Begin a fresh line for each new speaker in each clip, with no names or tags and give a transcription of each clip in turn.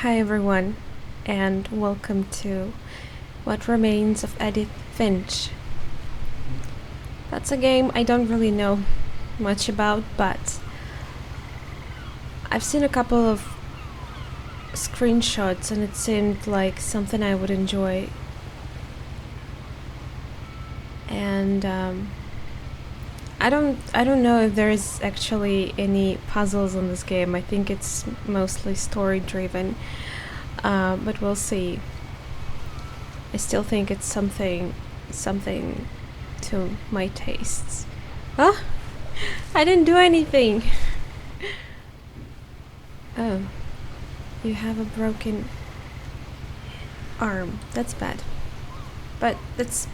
Hi everyone, and welcome to What Remains of Edith Finch. That's a game I don't really know much about, but I've seen a couple of screenshots and it seemed like something I would enjoy. And I don't know if there's actually any puzzles in this game. I think it's mostly story driven, but we'll see. I still think it's something to my tastes. Huh? I didn't do anything. Oh, you have a broken arm. That's bad. But that's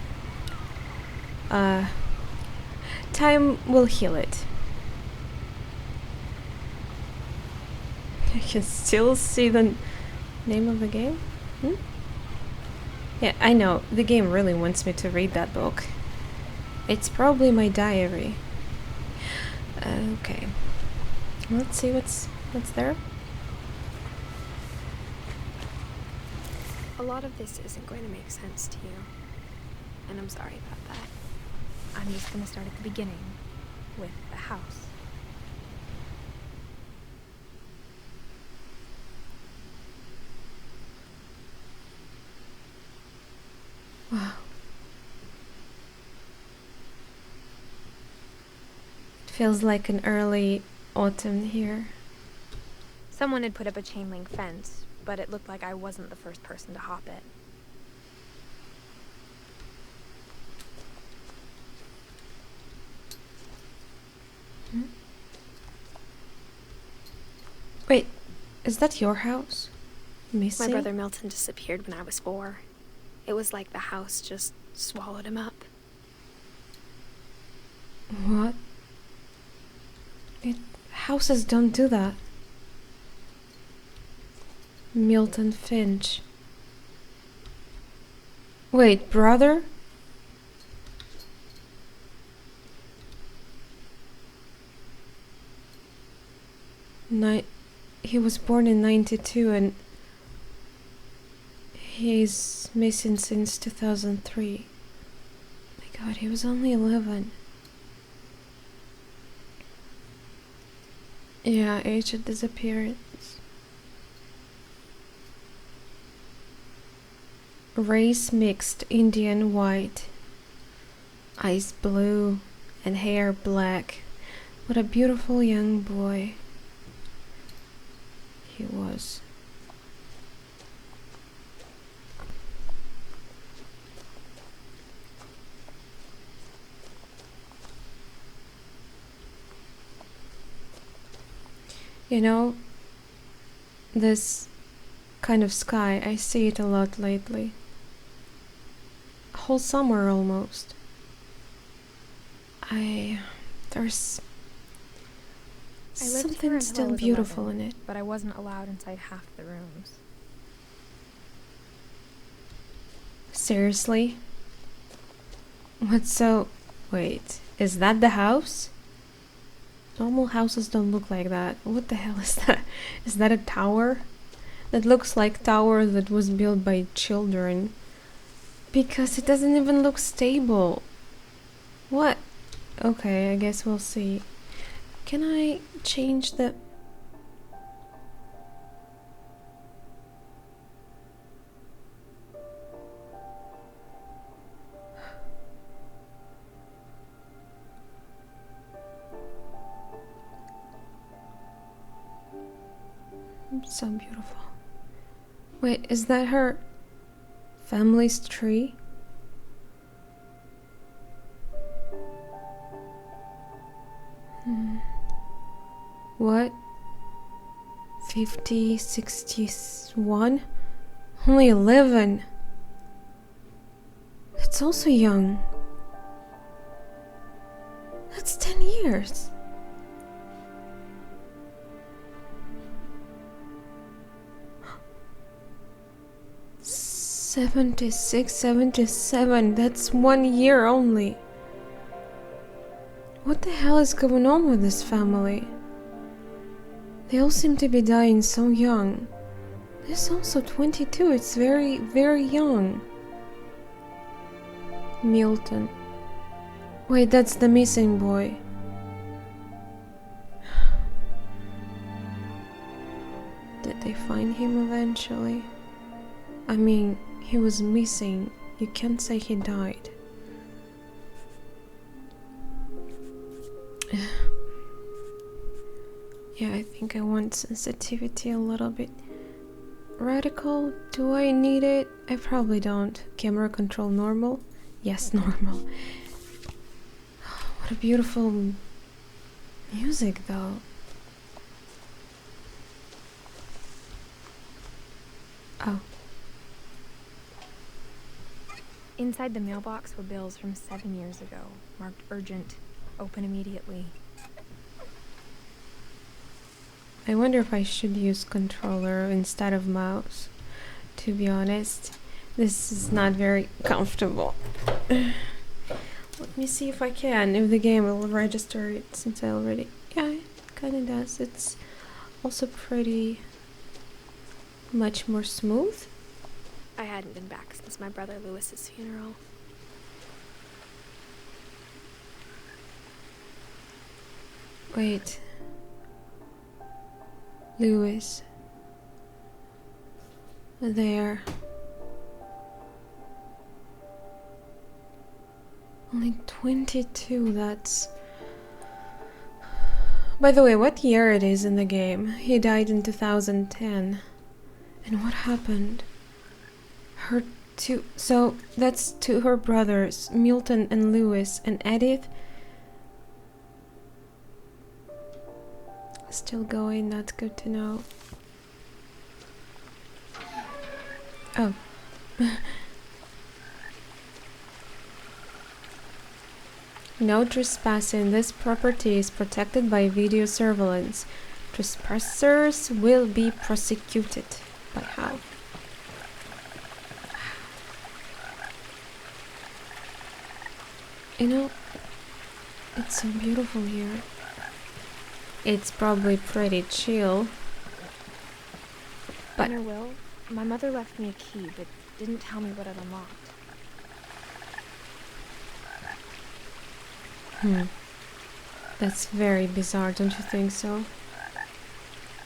time will heal it. I can still see the name of the game? Yeah, I know. The game really wants me to read that book. It's probably my diary. Okay. Let's see what's there.
A lot of this isn't going to make sense to you, and I'm sorry about that. I'm just going to start at the beginning, with the house.
Wow. It feels like an early autumn here.
Someone had put up a chain link fence, but it looked like I wasn't the first person to hop it.
Wait, is that your house? Missing?
My brother Milton disappeared when I was 4. It was like the house just swallowed him up.
What? Houses don't do that. Milton Finch. Wait, brother? He was born in 92 and he's missing since 2003. My god, he was only 11. Yeah, age of disappearance. Race mixed Indian white. Eyes blue and hair black. What a beautiful young boy he was. You know, this kind of sky, I see it a lot lately. A whole summer almost. There's
I lived
something
here until I
still
was
beautiful
11,
in it.
but I wasn't allowed inside half the rooms.
Seriously? Wait, is that the house? Normal houses don't look like that. What the hell is that? Is that a tower? That looks like tower that was built by children. Because it doesn't even look stable. What? Okay, I guess we'll see. Can I change the... So beautiful. Wait, is that her family's tree? What? 50, 61? Only 11. That's also young. That's 10 years. '76, 77. That's 1 year only. What the hell is going on with this family? They all seem to be dying so young. This is also 22. It's very, very young. Milton. Wait, that's the missing boy. Did they find him eventually? I mean, he was missing. You can't say he died. Yeah, I think I want sensitivity a little bit radical. Do I need it? I probably don't. Camera control normal? Yes, normal. What a beautiful music though. Oh.
Inside the mailbox were bills from 7 years ago, marked urgent, open immediately.
I wonder if I should use controller instead of mouse. To be honest, this is not very comfortable. Let me see if I can, if the game will register it, since I already... Yeah, it kinda does. It's also pretty much more smooth.
I hadn't been back since my brother Lewis's funeral.
Wait. Lewis. There. Only 22, that's... By the way, what year it is in the game? He died in 2010. And what happened? Her two... So, that's to her brothers, Milton and Lewis, and Edith. Still going, that's good to know. Oh. No trespassing. This property is protected by video surveillance. Trespassers will be prosecuted. But how? You know, it's so beautiful here. It's probably pretty chill. But
In her will, my mother left me a key, but didn't tell me what it unlocked.
That's very bizarre, don't you think so?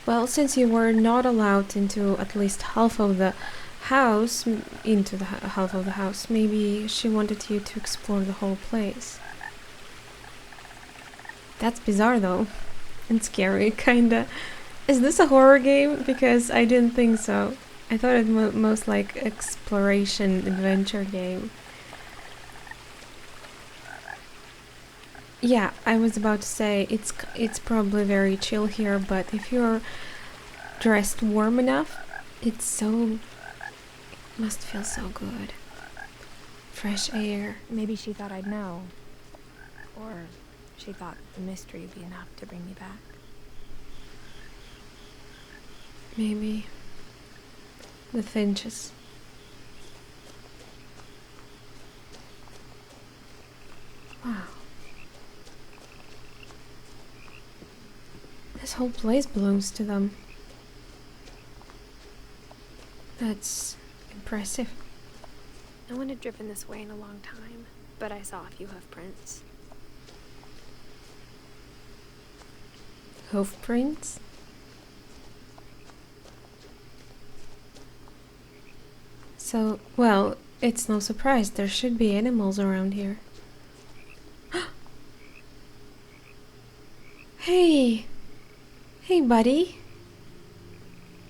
Well, since you were not allowed into at least half of the house, half of the house, maybe she wanted you to explore the whole place. That's bizarre though. And scary, kinda. Is this a horror game? Because I didn't think so. I thought it most like exploration adventure game. Yeah, I was about to say it's probably very chill here, but if you're dressed warm enough, it must feel so good. Fresh air.
Maybe she thought I'd know. Or she thought the mystery would be enough to bring me back.
Maybe. The Finches. Wow. This whole place belongs to them. That's impressive.
No one had driven this way in a long time, but I saw a few hoof prints.
Hoof prints? So, well, it's no surprise. There should be animals around here. Hey! Hey, buddy.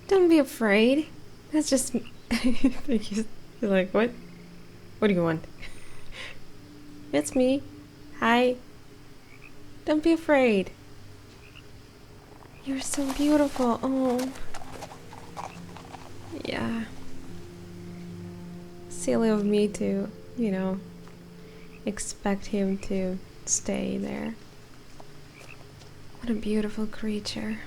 Don't be afraid. That's just... You're like, what? What do you want? It's me. Hi. Don't be afraid. You're so beautiful. Oh. Yeah. Silly of me to, you know, expect him to stay there. What a beautiful creature.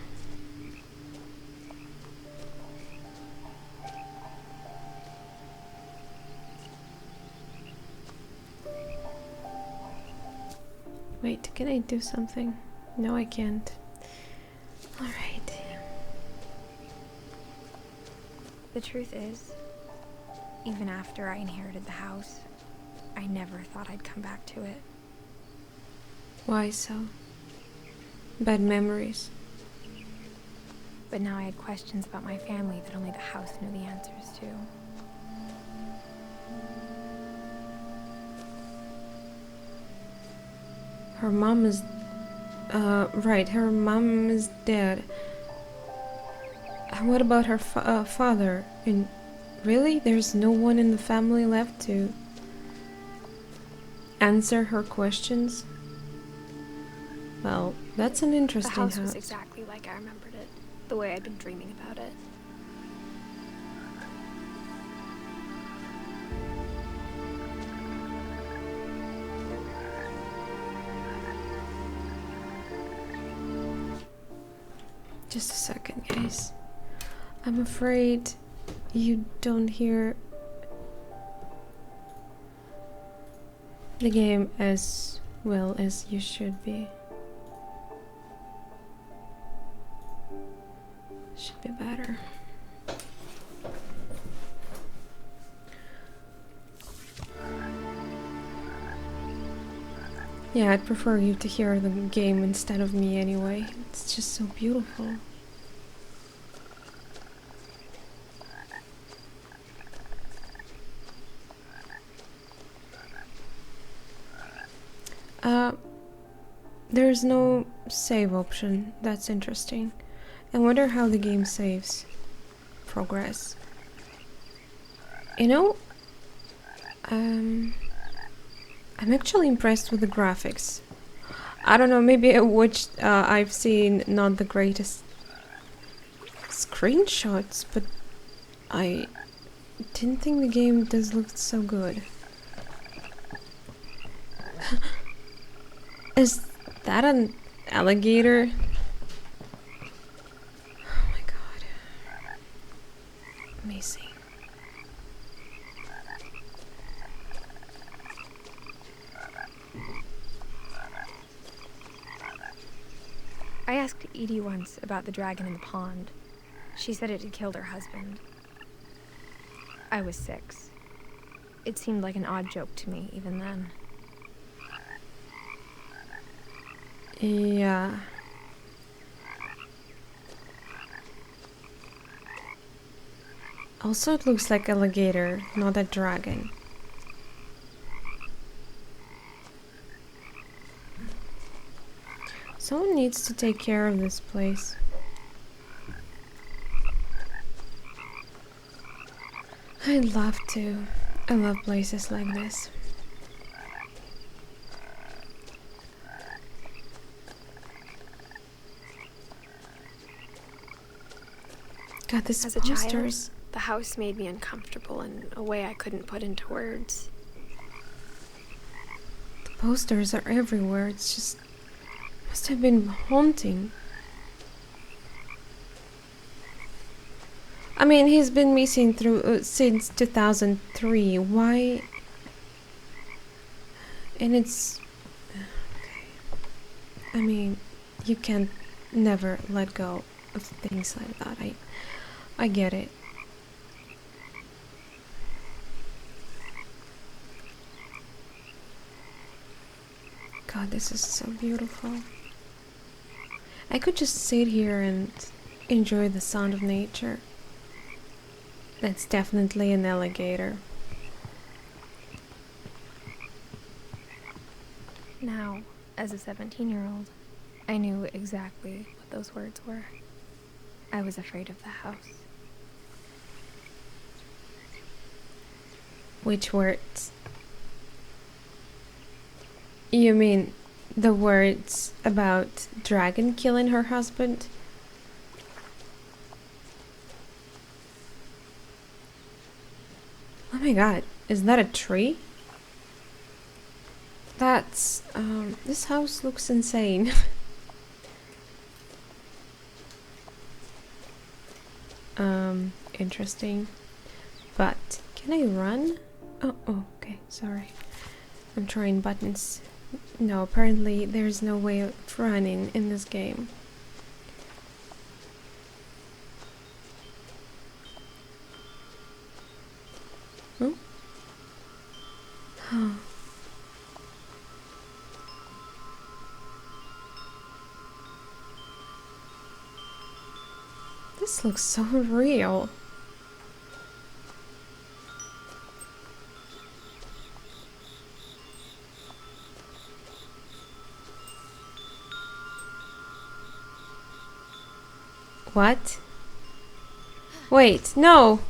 Wait, can I do something? No, I can't. Alright.
The truth is, even after I inherited the house, I never thought I'd come back to it.
Why so? Bad memories.
But now I had questions about my family that only the house knew the answers to.
Her mom is... right, her mom is dead. And what about her father? And really, there's no one in the family left to answer her questions? Well, that's an interesting
The house was exactly like I remembered it, the way I'd been dreaming about it.
Just a second, guys. I'm afraid you don't hear the game as well as you should be. Should be better. Yeah, I'd prefer you to hear the game instead of me anyway. It's just so beautiful. There's no save option. That's interesting. I wonder how the game saves progress. You know, I'm actually impressed with the graphics. I don't know, maybe I've seen not the greatest screenshots, but I didn't think the game does look so good. Is that an alligator? Oh my god. Amazing.
I asked Edie once about the dragon in the pond. She said it had killed her husband. I was 6. It seemed like an odd joke to me even then.
Yeah. Also, it looks like alligator, not a dragon. Someone needs to take care of this place. I'd love to. I love places like this. God, these
As a
posters.
child, the house made me uncomfortable in a way I couldn't put into words.
The posters are everywhere. It's just must have been haunting. I mean, he's been missing since 2003. Why? And it's okay. I mean, you can't never let go of things like that. I get it. God, this is so beautiful. I could just sit here and enjoy the sound of nature. That's definitely an alligator.
Now, as a 17-year-old, I knew exactly what those words were. I was afraid of the house.
Which words? You mean the words about dragon killing her husband? Oh my god, is that a tree? That's, this house looks insane. Interesting. But, can I run? Oh, okay, sorry. I'm trying buttons. No, apparently there's no way of running in this game. Oh. Oh. This looks so real. What? Wait, no!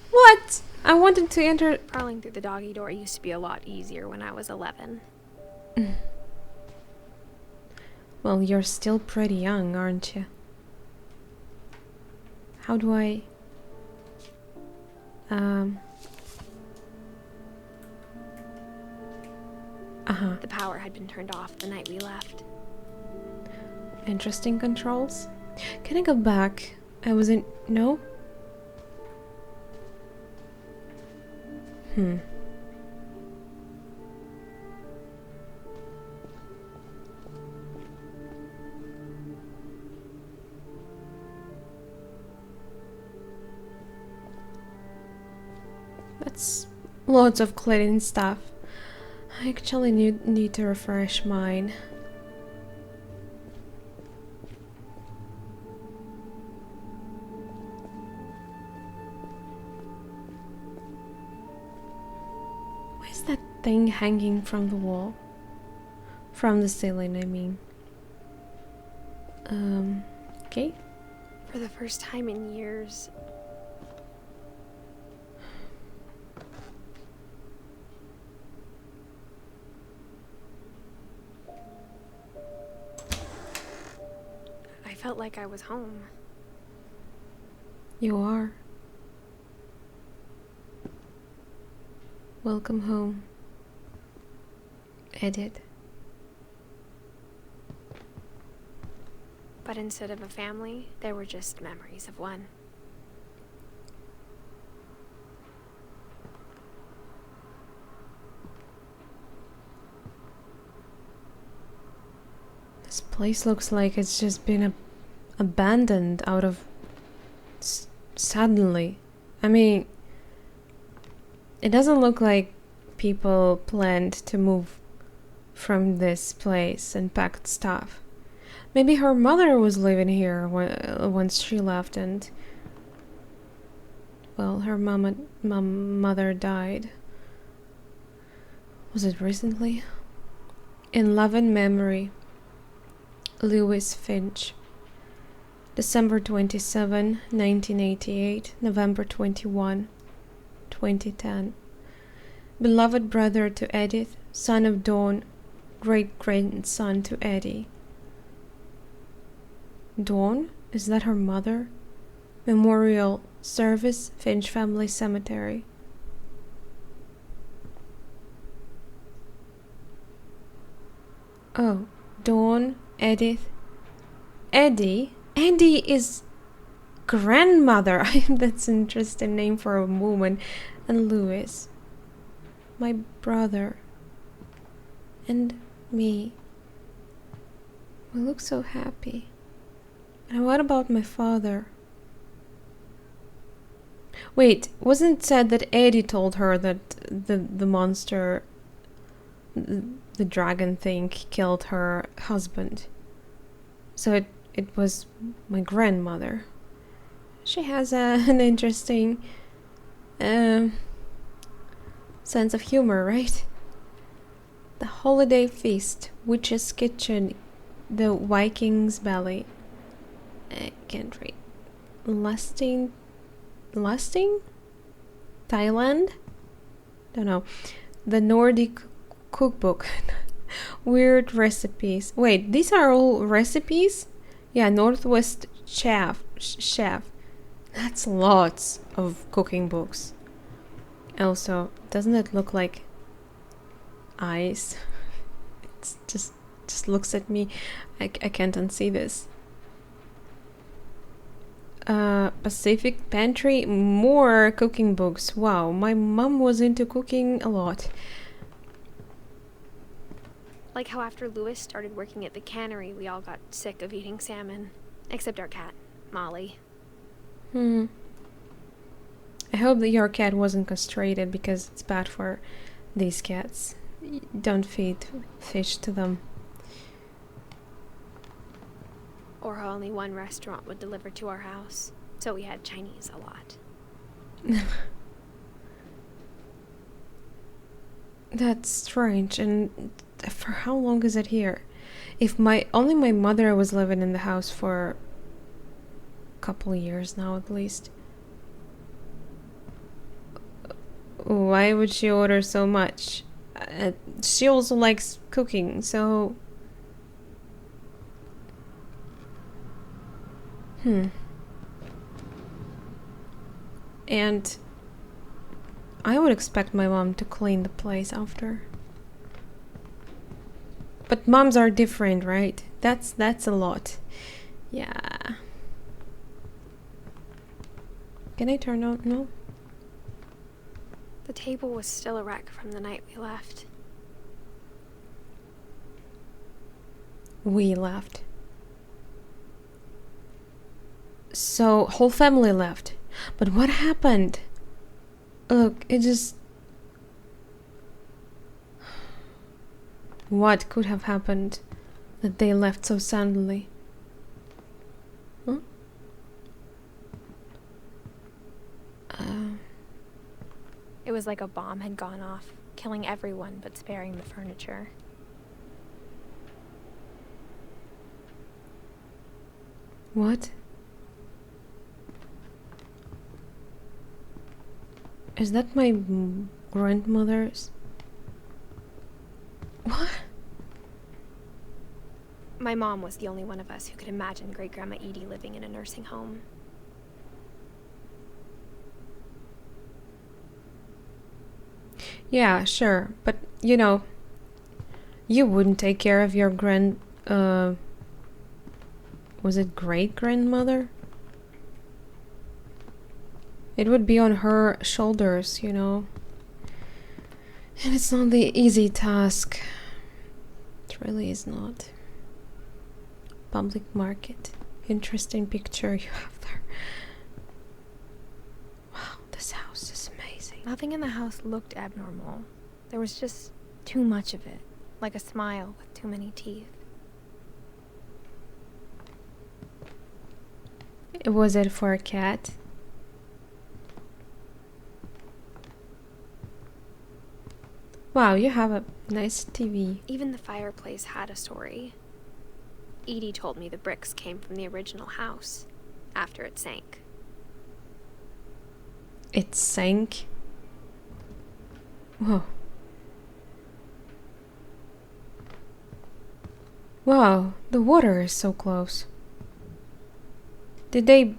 What? I wanted to enter.
Crawling through the doggy door used to be a lot easier when I was 11.
Well, you're still pretty young, aren't you? How do I...
The power had been turned off the night we left.
Interesting controls. Can I go back? I was in... No? That's lots of cleaning stuff. I actually need to refresh mine. Why is that thing hanging from the wall? From the ceiling, I mean. Okay.
For the first time in years, I felt like I was home.
You are. Welcome home, Edith.
But instead of a family, there were just memories of one.
This place looks like it's just been abandoned out of suddenly. I mean, it doesn't look like people planned to move from this place and packed stuff. Maybe her mother was living here once she left, and well, her mother died. Was it recently? In love and memory, Edith Finch. December 27, 1988, November 21, 2010. Beloved brother to Edith, son of Dawn, great-grandson to Eddie. Dawn? Is that her mother? Memorial service, Finch Family Cemetery. Oh, Dawn, Edith. Eddie? Eddie is grandmother. That's an interesting name for a woman. And Louis. My brother. And me. We look so happy. And what about my father? Wait, wasn't it said that Eddie told her that the monster, the dragon thing, killed her husband? So it was my grandmother. She has an interesting sense of humor, right? The holiday feast, witch's kitchen, the Viking's belly. I can't read. Lusting? Thailand? Don't know. The Nordic cookbook. Weird recipes. Wait, these are all recipes? Yeah, Northwest Chef. That's lots of cooking books. Also, doesn't it look like eyes? It's just looks at me. I can't unsee this. Pacific Pantry, more cooking books. Wow, my mom was into cooking a lot.
Like how after Louis started working at the cannery, we all got sick of eating salmon. Except our cat, Molly.
I hope that your cat wasn't castrated because it's bad for these cats. Don't feed fish to them.
Or only one restaurant would deliver to our house, so we had Chinese a lot.
That's strange. And for how long is it here? If only my mother was living in the house for a couple of years now at least. Why would she order so much? She also likes cooking, so... And I would expect my mom to clean the place after. But moms are different, right? That's a lot. Yeah. Can I turn on? No?
The table was still a wreck from the night we left.
We left. So, whole family left. But what happened? Look, it just... What could have happened that they left so suddenly? Huh?
It was like a bomb had gone off, killing everyone but sparing the furniture.
What? Is that my grandmother's? What?
My mom was the only one of us who could imagine Great-Grandma Edie living in a nursing home.
Yeah, sure. But, you know, you wouldn't take care of your was it great-grandmother? It would be on her shoulders, you know. And it's not the easy task. It really is not. Public market. Interesting picture you have there. Wow, this house is amazing.
Nothing in the house looked abnormal. There was just too much of it, like a smile with too many teeth.
Was it for a cat? Wow, you have a nice TV.
Even the fireplace had a story. Edie told me the bricks came from the original house, after it sank.
It sank? Whoa. Wow, the water is so close. Did they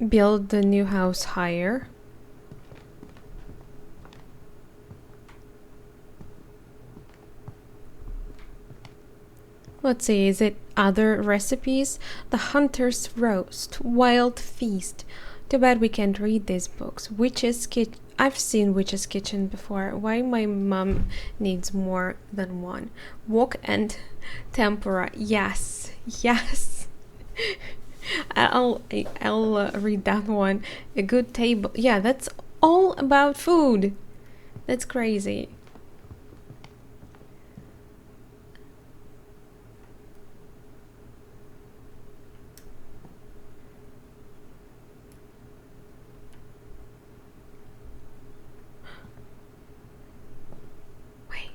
build the new house higher? Let's see, is it other recipes? The Hunter's Roast, Wild Feast. Too bad we can't read these books. Witch's Kitchen. I've seen Witch's Kitchen before. Why my mom needs more than one? Wok and tempura. Yes, yes. I'll read that one. A good table. Yeah, that's all about food. That's crazy. Wait.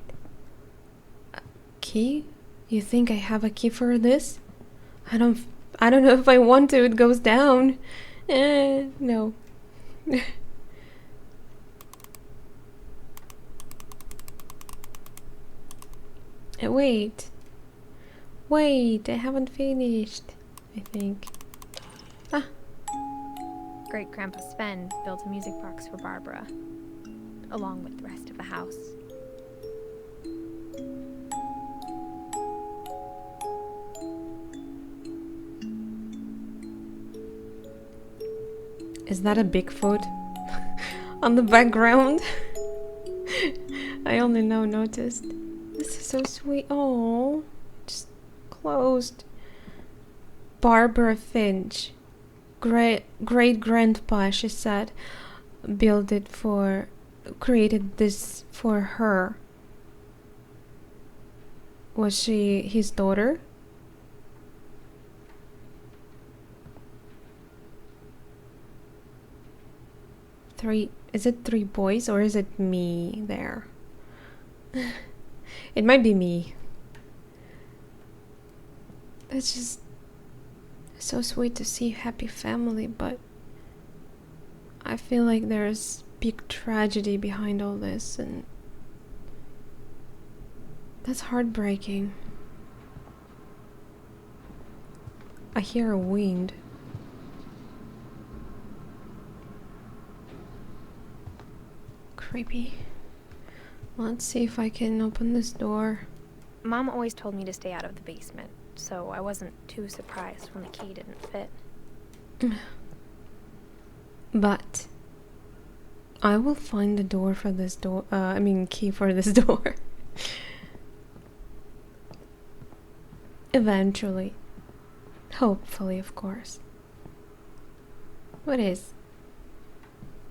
Key? You think I have a key for this? I don't know if I want to. It goes down. No. Wait. Wait, I haven't finished. I think. Ah.
Great-Grandpa Sven built a music box for Barbara, along with the rest of the house.
Is that a Bigfoot on the background? I only now noticed. This is so sweet. Oh, just closed. Barbara Finch. Great grandpa, she said. built it for, created this for her? Was she his daughter? Is it three boys or is it me there? It might be me. It's just so sweet to see happy family, but I feel like there's big tragedy behind all this, and that's heartbreaking. I hear a wind. Creepy. Let's see if I can open this door.
Mom always told me to stay out of the basement, so I wasn't too surprised when the key didn't fit.
But I will find the door for this door. Key for this door. Eventually. Hopefully, of course. What is?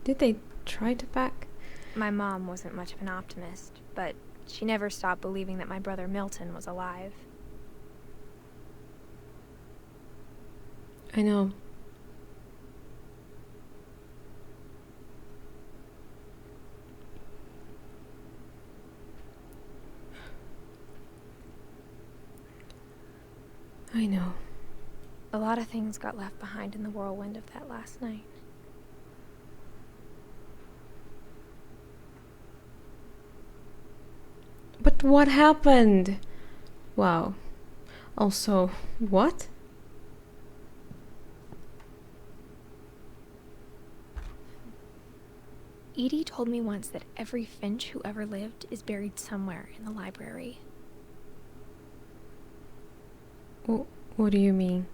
Did they try to back?
My mom wasn't much of an optimist, but she never stopped believing that my brother Milton was alive.
I know. I know.
A lot of things got left behind in the whirlwind of that last night.
But what happened? Wow. Also, what?
Edie told me once that every Finch who ever lived is buried somewhere in the library.
What do you mean?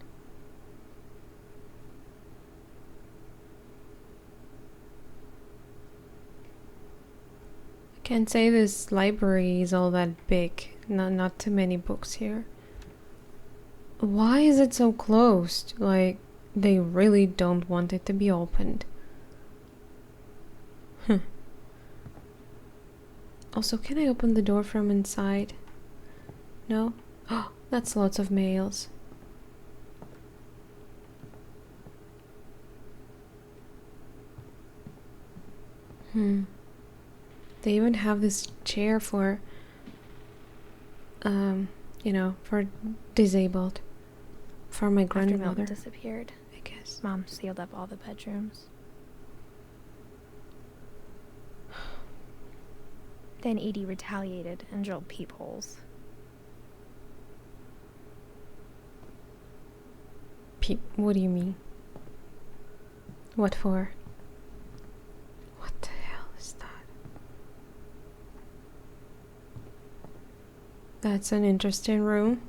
I can't say this library is all that big. Not too many books here. Why is it so closed? Like, they really don't want it to be opened. Also, can I open the door from inside? No? Oh, that's lots of mails. They even have this chair for, for disabled. For my grandmother.
After Milton disappeared,
I guess.
Mom sealed up all the bedrooms. Then Edie retaliated and drilled peepholes.
What do you mean? What for? What the hell is that? That's an interesting room.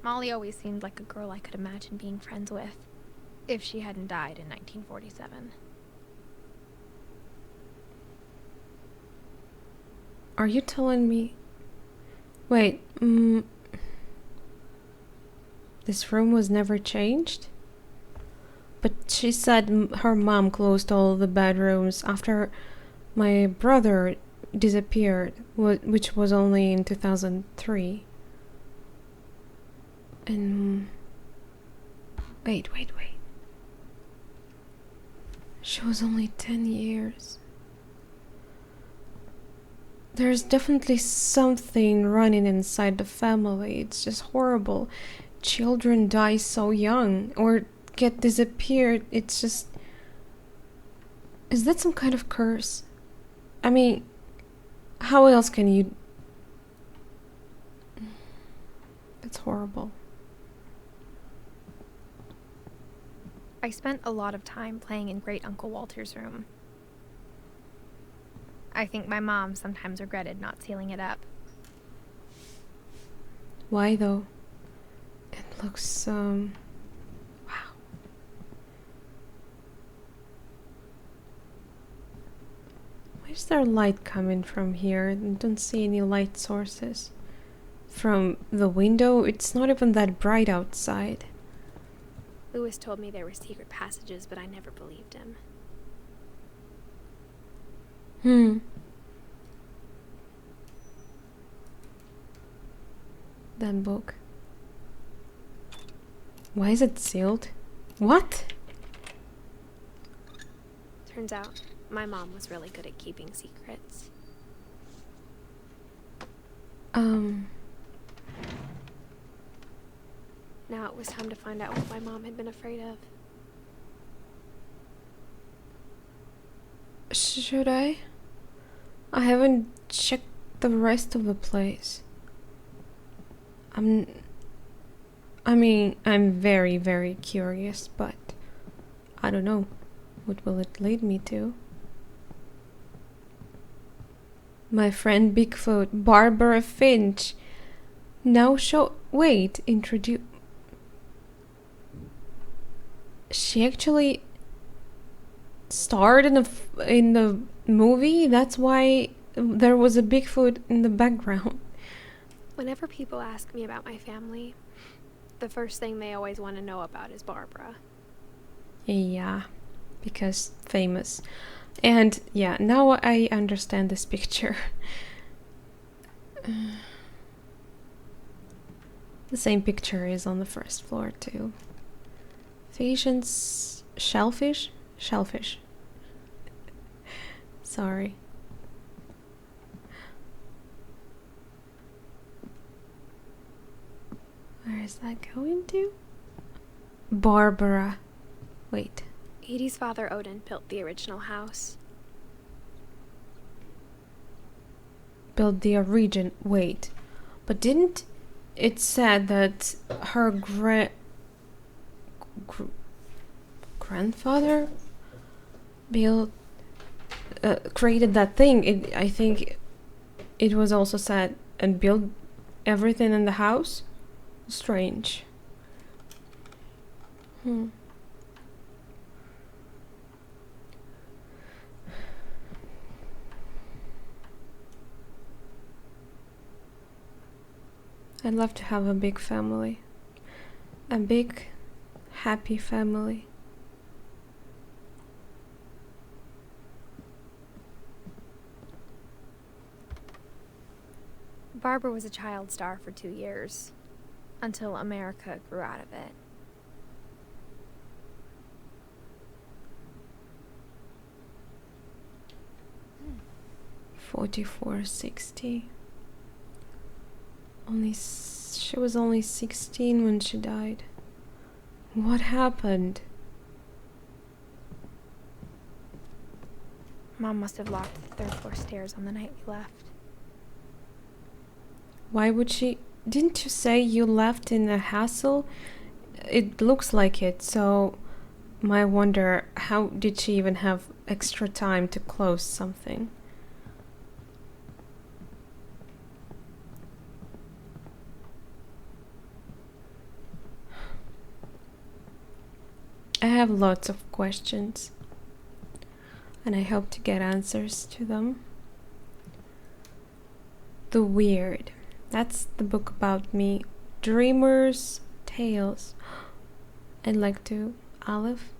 Molly always seemed like a girl I could imagine being friends with, if she hadn't died in 1947.
Are you telling me? Wait, this room was never changed? But she said her mom closed all the bedrooms after my brother disappeared, which was only in 2003. And wait. She was only 10 years. There's definitely something running inside the family. It's just horrible. Children die so young or get disappeared. It's just... Is that some kind of curse? I mean, how else can you... That's horrible.
I spent a lot of time playing in Great Uncle Walter's room. I think my mom sometimes regretted not sealing it up.
Why though? It looks, wow. Where's there light coming from here? I don't see any light sources. from the window. It's not even that bright outside.
Lewis told me there were secret passages, but I never believed him.
That book. Why is it sealed? What?
Turns out, my mom was really good at keeping secrets. Now it was time to find out what my mom had been afraid of.
Should I? I haven't checked the rest of the place. I'm very, very curious, but I don't know. What will it lead me to? My friend Bigfoot, Barbara Finch. Now introduce. She actually starred in the movie? That's why there was a Bigfoot in the background.
Whenever people ask me about my family, the first thing they always want to know about is Barbara.
Yeah, because famous. And yeah, now I understand this picture. The same picture is on the first floor too. Fish and shellfish? Shellfish. Sorry. Where is that going to? Barbara. Wait.
Edie's father, Odin, built the original house.
Built the origin. Wait. But didn't it said that her grandfather built created that thing? I think it was also said and built everything in the house. Strange. I'd love to have a big family. A big, happy family.
Barbara was a child star for 2 years, until America grew out of it.
$44.60. She was only 16 when she died. What happened?
Mom must have locked the 3rd floor stairs on the night we left.
Why would she? Didn't you say you left in a hassle? It looks like it, so I wonder, how did she even have extra time to close something? I have lots of questions, and I hope to get answers to them. The Weird. That's the book about me. Dreamer's Tales. I'd like to. Aleph.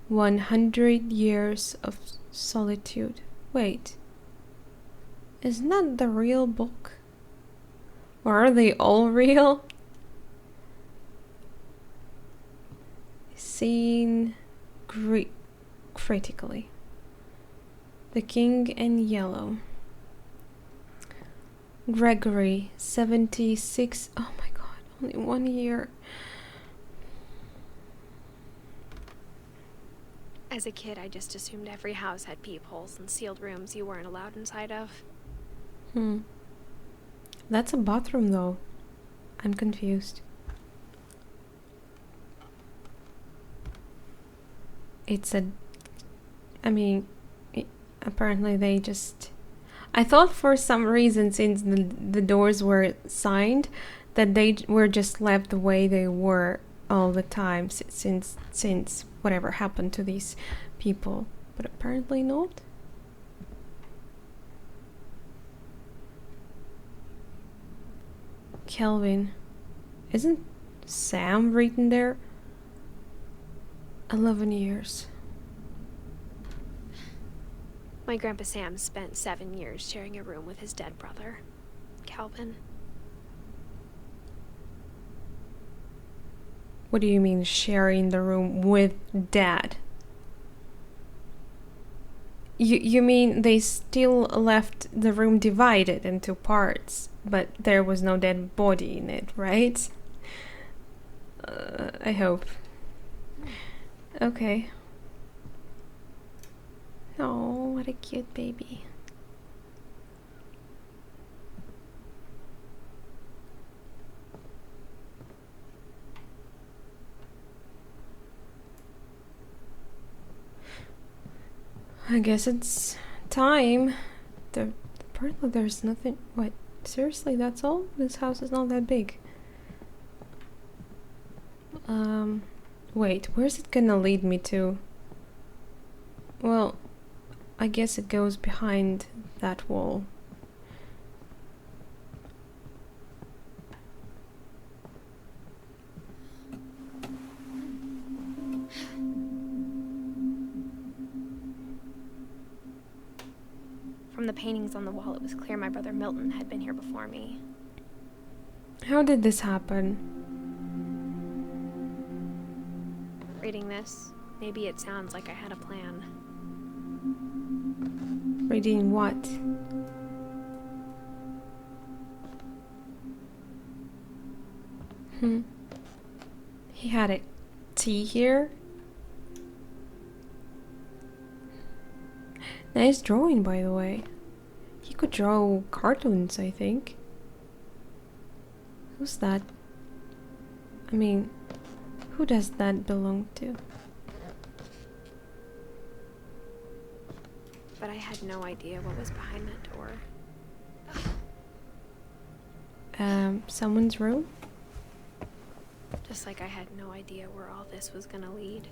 100 Years of Solitude. Wait. Isn't that the real book? Or are they all real? Seen critically. The King in Yellow. Gregory, 76. Oh my god, only 1 year.
As a kid, I just assumed every house had peepholes and sealed rooms you weren't allowed inside of.
That's a bathroom though. I'm confused. Apparently they just... I thought for some reason, since the doors were signed, that they were just left the way they were all the time, since whatever happened to these people. But apparently not. Kelvin. Isn't Sam written there? 11 years.
My Grandpa Sam spent 7 years sharing a room with his dead brother, Calvin.
What do you mean sharing the room with Dad? You mean they still left the room divided into parts, but there was no dead body in it, right? I hope. Okay. Oh, what a cute baby. I guess it's time. Apparently there's nothing. What? Seriously, that's all? This house is not that big. Wait, where's it gonna lead me to? Well, I guess it goes behind that wall.
From the paintings on the wall, it was clear my brother Milton had been here before me.
How did this happen?
Reading this, maybe it sounds like I had a plan.
Reading what? He had a tea here? Nice drawing, by the way. He could draw cartoons, I think. Who's that? I mean, who does that belong to?
But I had no idea what was behind that door.
Someone's room?
Just like I had no idea where all this was gonna lead.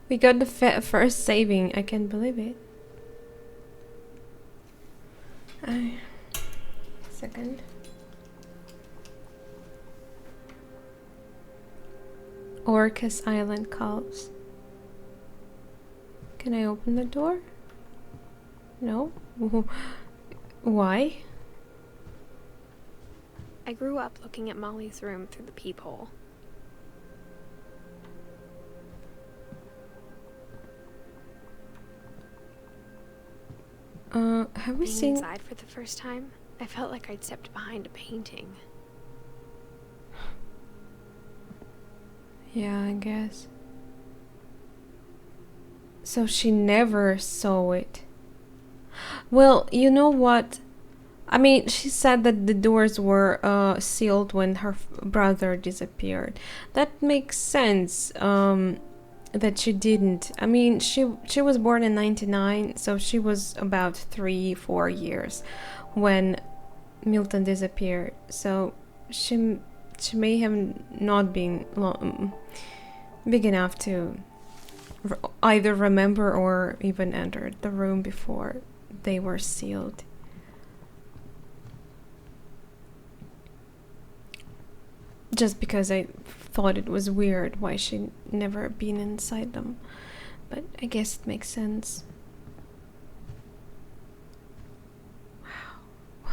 We got the first saving. I can't believe it. Second. Orcas Island calls. Can I open the door? No? Why?
I grew up looking at Molly's room through the peephole.
Have we
Being
seen...
inside for the first time, I felt like I'd stepped behind a painting.
Yeah, I guess. So she never saw it. Well, you know what? I mean, she said that the doors were sealed when her brother disappeared. That makes sense. That she didn't. I mean, she was born in 99, so she was about 3-4 years when Milton disappeared. So she may have not been big enough to either remember or even enter the room before they were sealed. Just because I thought it was weird why she'd never been inside them. But I guess it makes sense. Wow. What?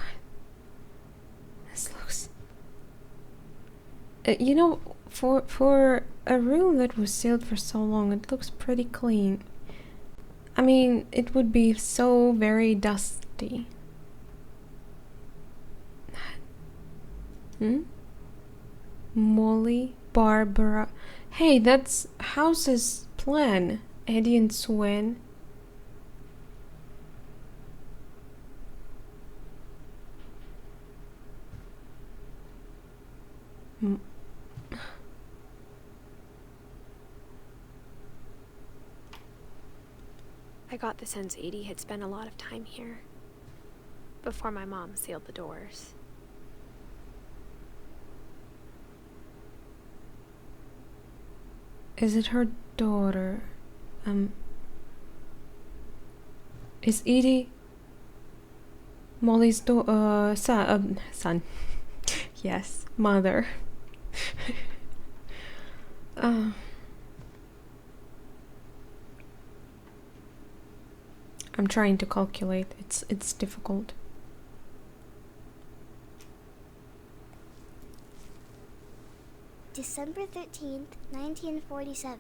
This looks... you know, for a room that was sealed for so long, it looks pretty clean. I mean, it would be so very dusty. Molly, Barbara. Hey, that's House's plan. Eddie and Swen.
I got the sense Edie had spent a lot of time here before my mom sealed the doors.
Is it her daughter? Is Edie... Molly's son. Yes, mother. uh, I'm trying to calculate. It's difficult.
December 13th, 1947.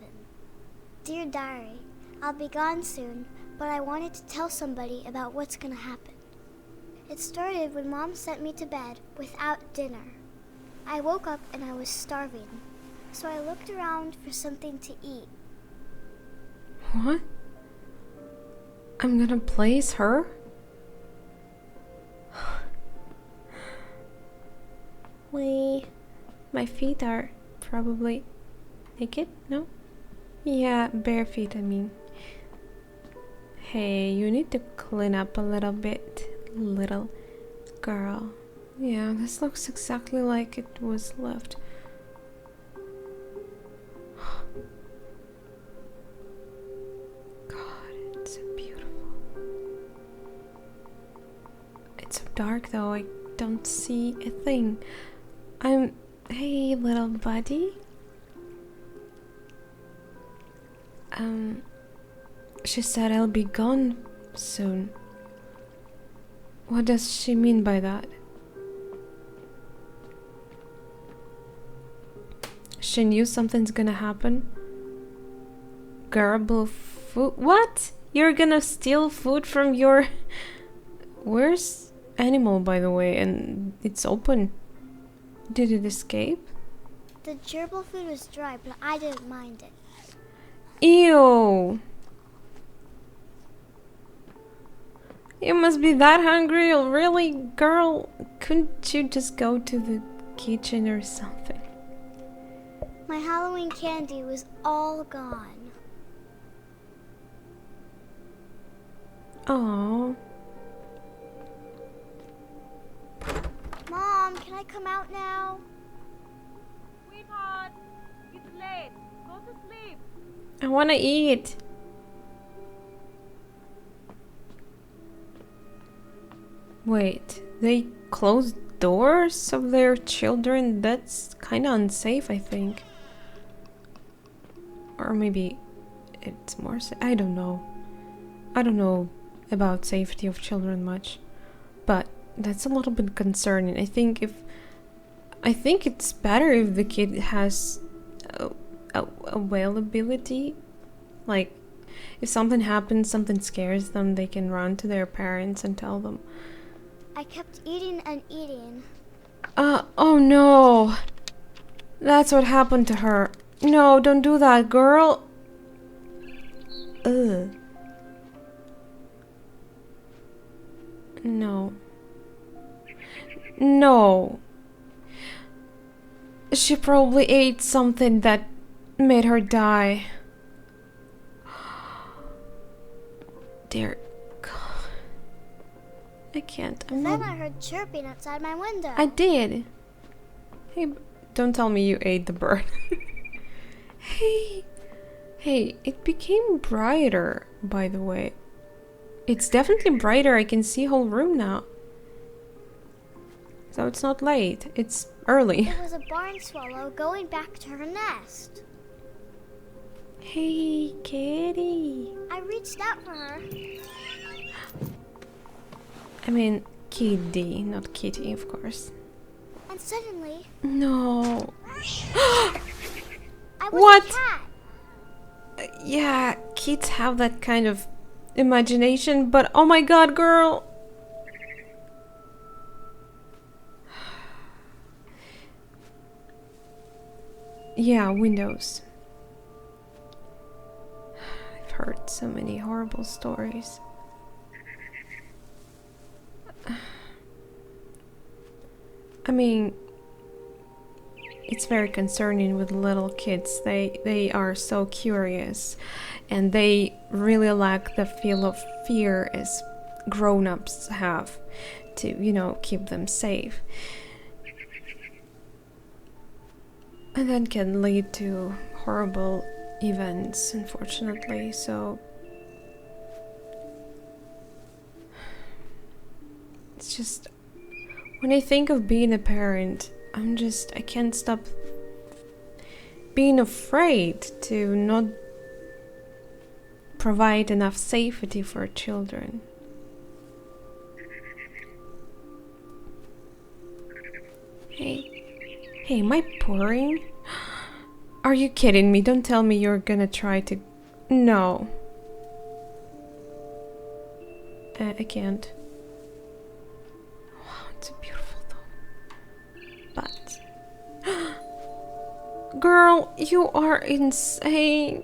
Dear Diary, I'll be gone soon, but I wanted to tell somebody about what's gonna happen. It started when Mom sent me to bed without dinner. I woke up and I was starving, so I looked around for something to eat.
What? I'm gonna place her? Wait, my feet are probably naked? No? Yeah, bare feet, I mean. Hey, you need to clean up a little bit, little girl. Yeah, this looks exactly like it was left. God, it's so beautiful. It's so dark though, I don't see a thing. Hey, little buddy. She said I'll be gone soon. What does she mean by that? She knew something's gonna happen? Garble food? What? You're gonna steal food from your... Where's animal, by the way? And it's open. Did it escape?
The gerbil food was dry, but I didn't mind it.
Ew! You must be that hungry, really? Girl, couldn't you just go to the kitchen or something?
My Halloween candy was all gone.
Oh.
Mom, can I come out now?
Sweetheart, it's late. Go to sleep.
I wanna eat. Wait, they closed doors of their children? That's kinda unsafe, I think. Or maybe it's more I don't know. I don't know about safety of children much. But that's a little bit concerning. I think it's better if the kid has availability. Like, if something happens, something scares them, they can run to their parents and tell them.
I kept eating and eating.
Oh no. That's what happened to her. No, don't do that, girl. Ugh. No. No. She probably ate something that made her die. Dear God. I can't.
Then I heard chirping outside my window.
I did. Hey, don't tell me you ate the bird. Hey, it became brighter, by the way. It's definitely brighter. I can see whole room now. So it's not late. It's early.
It was a barn swallow going back to her nest.
Hey, kitty.
I reached out for her.
I mean, kitty, not kitty, of course.
And suddenly...
No.
I was
What?
a cat.
Yeah, kids have that kind of imagination, but oh my god, girl. Yeah, windows. I've heard so many horrible stories. I mean, it's very concerning with little kids. They are so curious, and they really lack the feel of fear as grown-ups have to, you know, keep them safe. And that can lead to horrible events, unfortunately. So It's just when I think of being a parent, I can't stop being afraid to not provide enough safety for children. Hey, am I pouring? Are you kidding me? Don't tell me you're gonna try to... No. I can't. Wow, it's beautiful though. But... Girl, you are insane.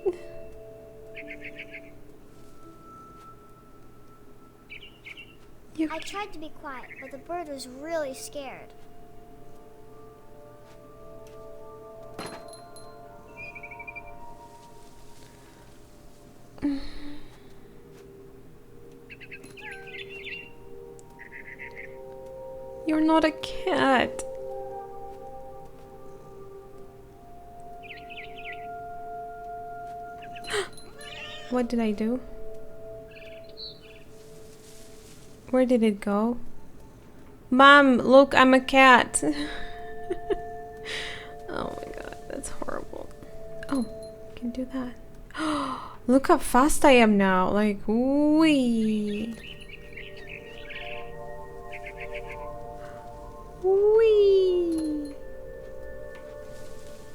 I tried to be quiet, but the bird was really scared.
You're not a cat. What did I do? Where did it go? Mom, look, I'm a cat. Oh my god, that's horrible. Oh, I can do that. Look how fast I am now. Like, wee. Wee.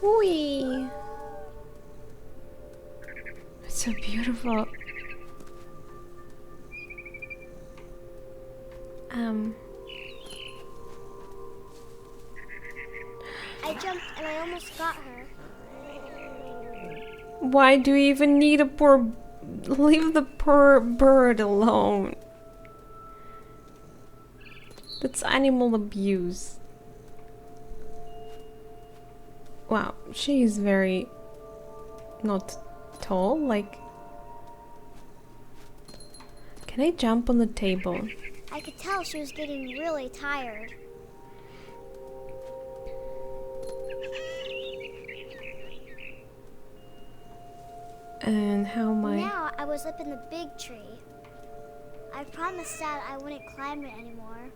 Wee. It's so beautiful.
I jumped and I almost got her.
Why do you even need a poor... Leave the poor bird alone. That's animal abuse. Wow, she is very... not tall, like... Can I jump on the table?
I could tell she was getting really tired.
And how am I?
Now I was up in the big tree. I promised Dad I wouldn't climb it anymore.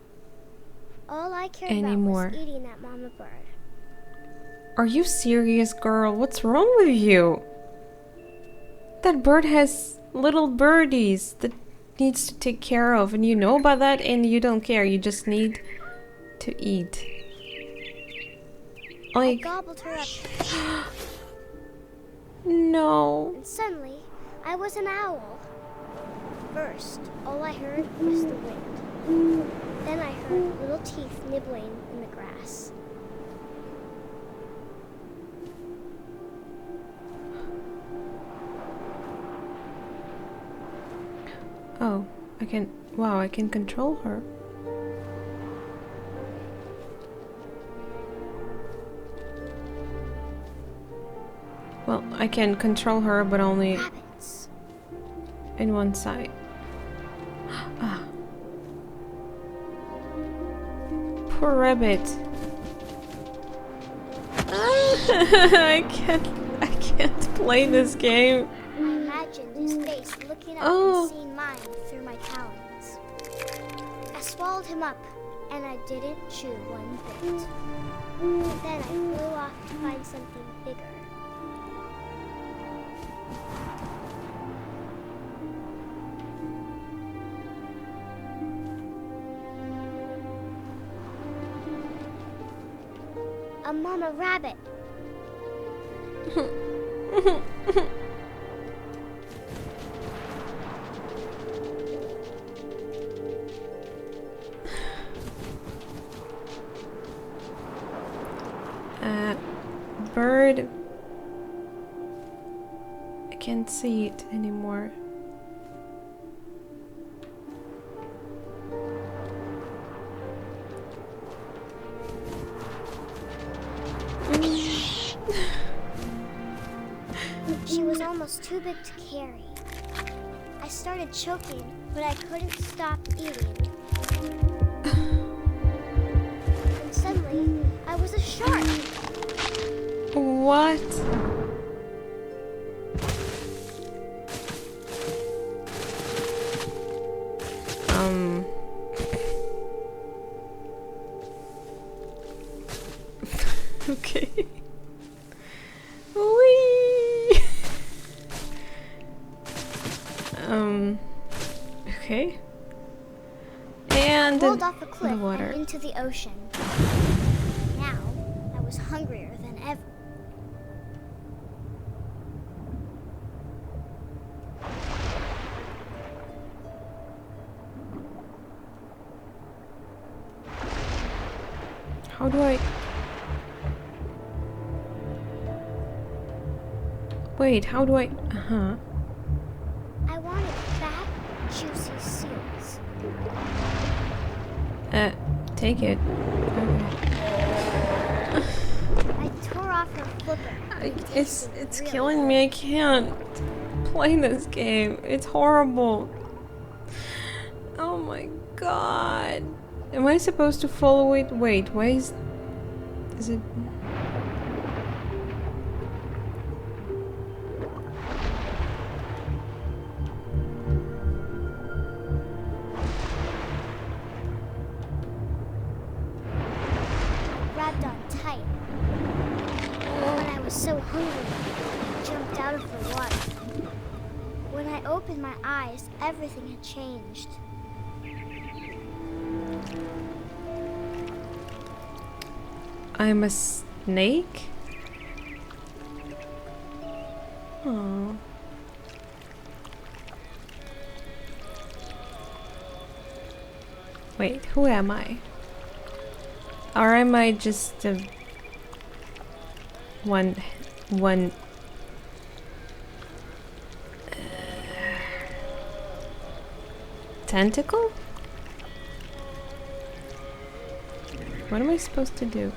All I cared about was eating that mama bird.
Are you serious, girl? What's wrong with you? That bird has little birdies that needs to take care of, and you know about that, and you don't care. You just need to eat. Like,
I gobbled her up.
No.
And suddenly, I was an owl. First, all I heard was the wind. Then I heard little teeth nibbling in the grass.
Oh, I can... Wow, I can control her. Well, I can control her, but only
Rabbits.
in one side. Ah. Poor rabbit. I can't play this game.
I imagined his face looking up and seeing mine through my talons. I swallowed him up, and I didn't chew one bit. But then I flew off to find something bigger. A mama rabbit.
Bird. I can't see it anymore.
She was almost too big to carry. I started choking, but I couldn't stop eating. And suddenly, I was a shark.
What? Okay. Whee! Okay. And
Rolled off a cliff
the water.
and into the ocean. Now, I was hungrier than ever.
How do I... Wait, how do I... Uh-huh.
I wanted fat, juicy seals.
Take it. Okay.
I tore off her flipper.
It's killing me. I can't play this game. It's horrible. Oh my god. Am I supposed to follow it? Wait, why is it...
Grabbed on tight. When I was so hungry, I jumped out of the water. When I opened my eyes, everything had changed.
I'm a snake? Oh. Wait, who am I? Or am I just a one tentacle? What am I supposed to do?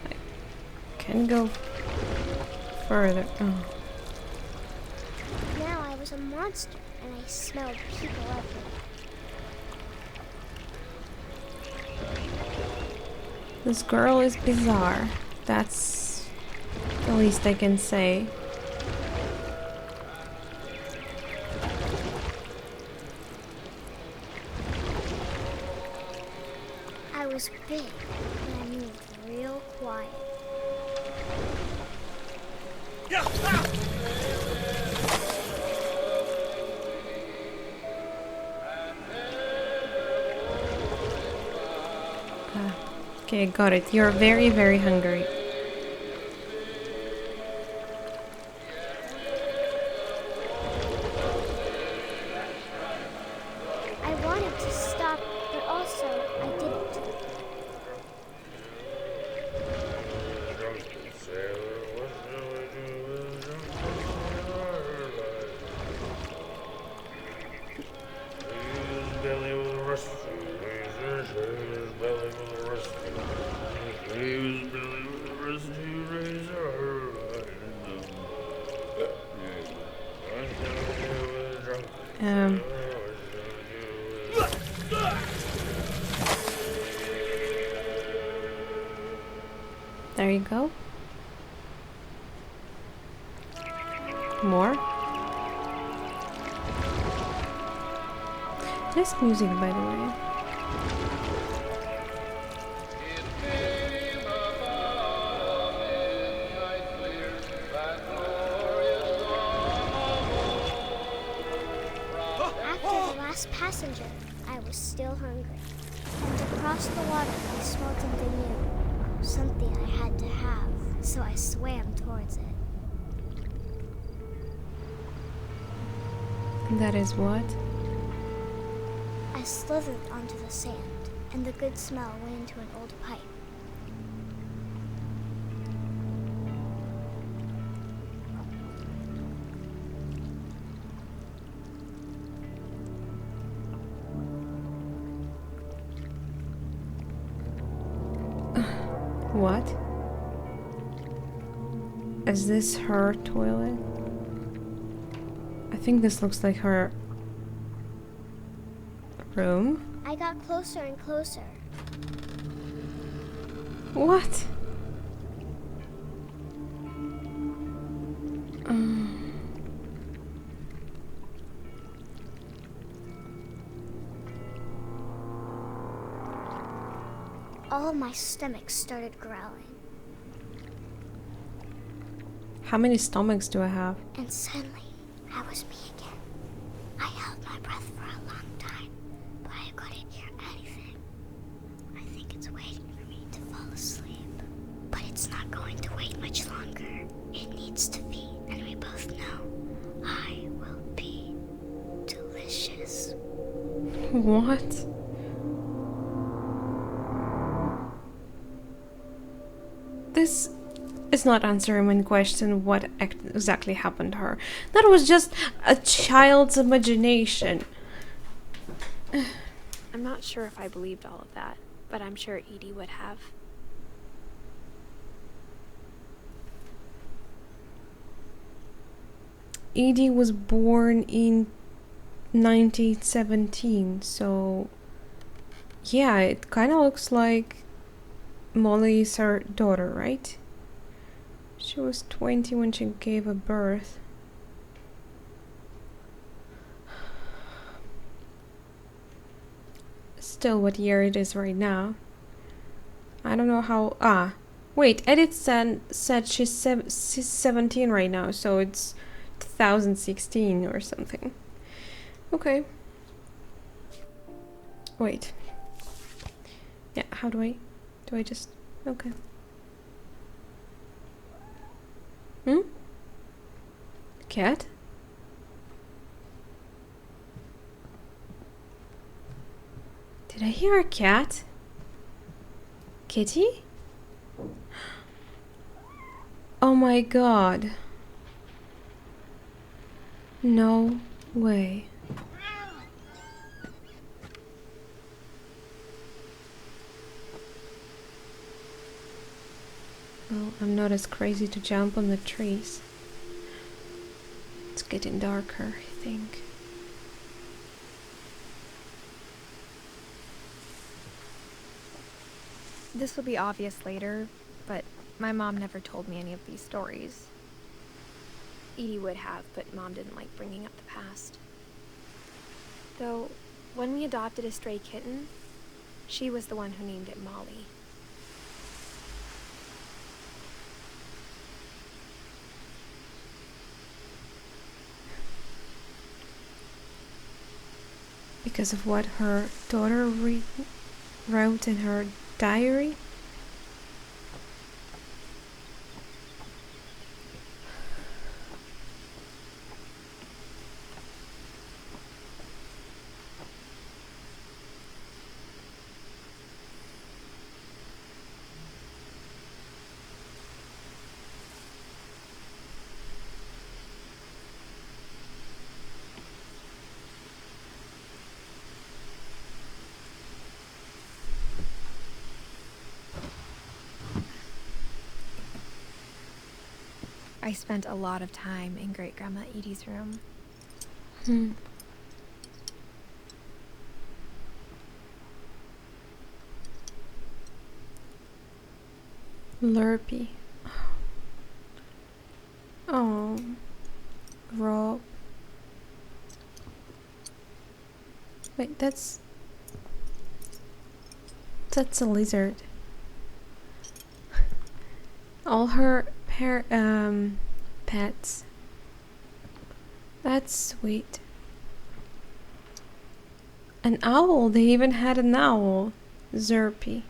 I can go further. Oh.
Now I was a monster, and I smelled people everywhere.
This girl is bizarre. That's the least I can say.
I was big, and I moved real quiet.
Okay, got it. You're very, very hungry.
I wanted to stop, but also I didn't.
There you go. More. Nice music, by the way.
After the last passenger, I was still hungry. And across the water, I smelled something new. Something I had to have, so I swam towards it.
That is what?
I slithered onto the sand, and the good smell went into an old pipe.
What? Is this her toilet? I think this looks like her room.
I got closer and closer.
What?
all my stomach started growling.
How many stomachs do I have?
And suddenly, I was me again. I held my breath for a long time, but I couldn't hear anything. I think it's waiting for me to fall asleep. But it's not going to wait much longer. It needs to be, and we both know I will be delicious.
What? This is not answering my question what exactly happened to her. That was just a child's imagination.
I'm not sure if I believed all of that, but I'm sure Edie would have.
Edie was born in 1917, so yeah, it kind of looks like Molly is her daughter, right? She was 20 when she gave her birth. Still, what year it is right now? I don't know how. Wait, Edith said she's 17 right now, so it's 2016 or something. Okay. Wait. Yeah, how do I just... Okay. Cat? Did I hear a cat? Kitty? Oh my god. No way. Well, I'm not as crazy to jump on the trees. It's getting darker, I think.
This will be obvious later, but my mom never told me any of these stories. Edie would have, but Mom didn't like bringing up the past. Though, when we adopted a stray kitten, she was the one who named it Molly.
Because of what her daughter wrote in her diary?
I spent a lot of time in Great-Grandma Edie's room.
Lurpy. Oh. Rob. Wait, that's a lizard. All her pets. That's sweet. An owl. They even had an owl. Zerpy.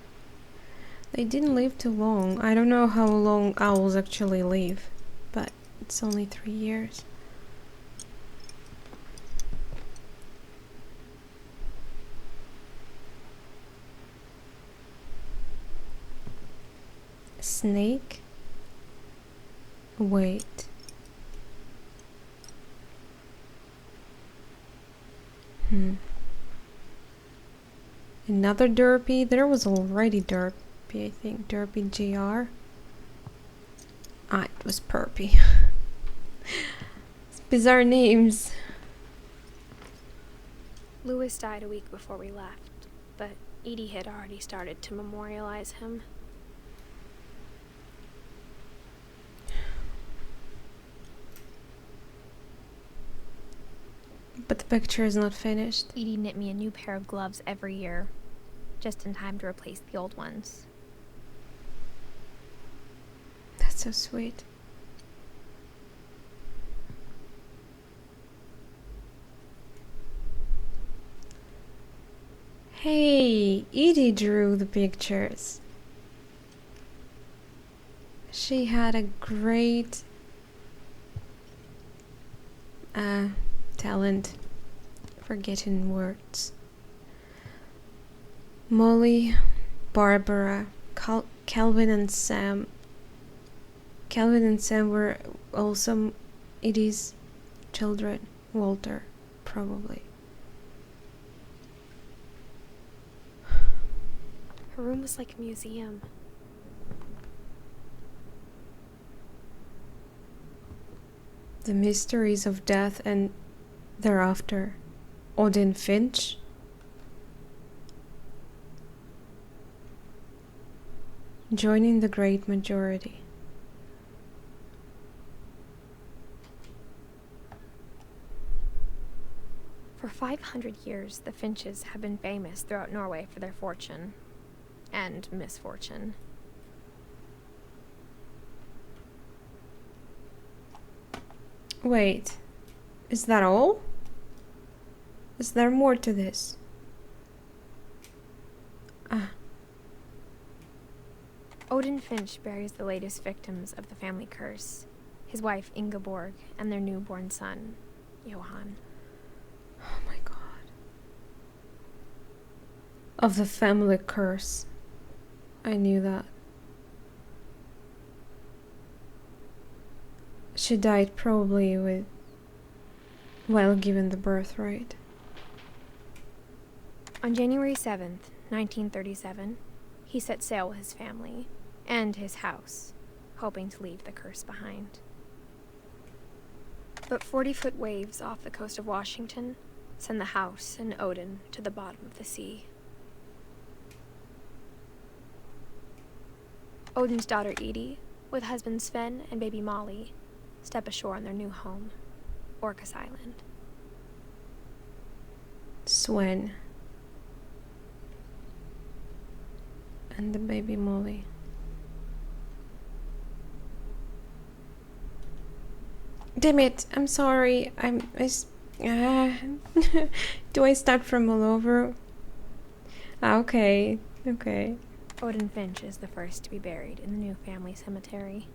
They didn't live too long. I don't know how long owls actually live, but it's only 3 years. Snake? Wait. Another Derpy? There was already Derpy, I think. Derpy GR. It was Perpy. It's bizarre names.
Louis died a week before we left, but Edie had already started to memorialize him.
But the picture is not finished.
Edie knit me a new pair of gloves every year, just in time to replace the old ones.
That's so sweet. Hey, Edie drew the pictures. She had a great talent for getting words. Molly, Barbara, Calvin and Sam. Calvin and Sam were also Edie's children. Walter, probably.
Her room was like a museum.
The mysteries of death and thereafter. Edith Finch. Joining the great majority.
For 500 years, the Finches have been famous throughout Norway for their fortune and misfortune.
Wait, is that all? Is there more to this?
Edith Finch buries the latest victims of the family curse, his wife Ingeborg and their newborn son, Johann.
Oh my god. Of the family curse. I knew that. She died probably while giving the birth, right?
On January 7th, 1937, he set sail with his family and his house, hoping to leave the curse behind. But 40-foot waves off the coast of Washington send the house and Odin to the bottom of the sea. Odin's daughter Edie, with husband Sven and baby Molly, step ashore on their new home, Orcas Island.
Sven. And the baby Molly. Damn it, I'm sorry. Do I start from all over? Okay.
Edith Finch is the first to be buried in the new family cemetery.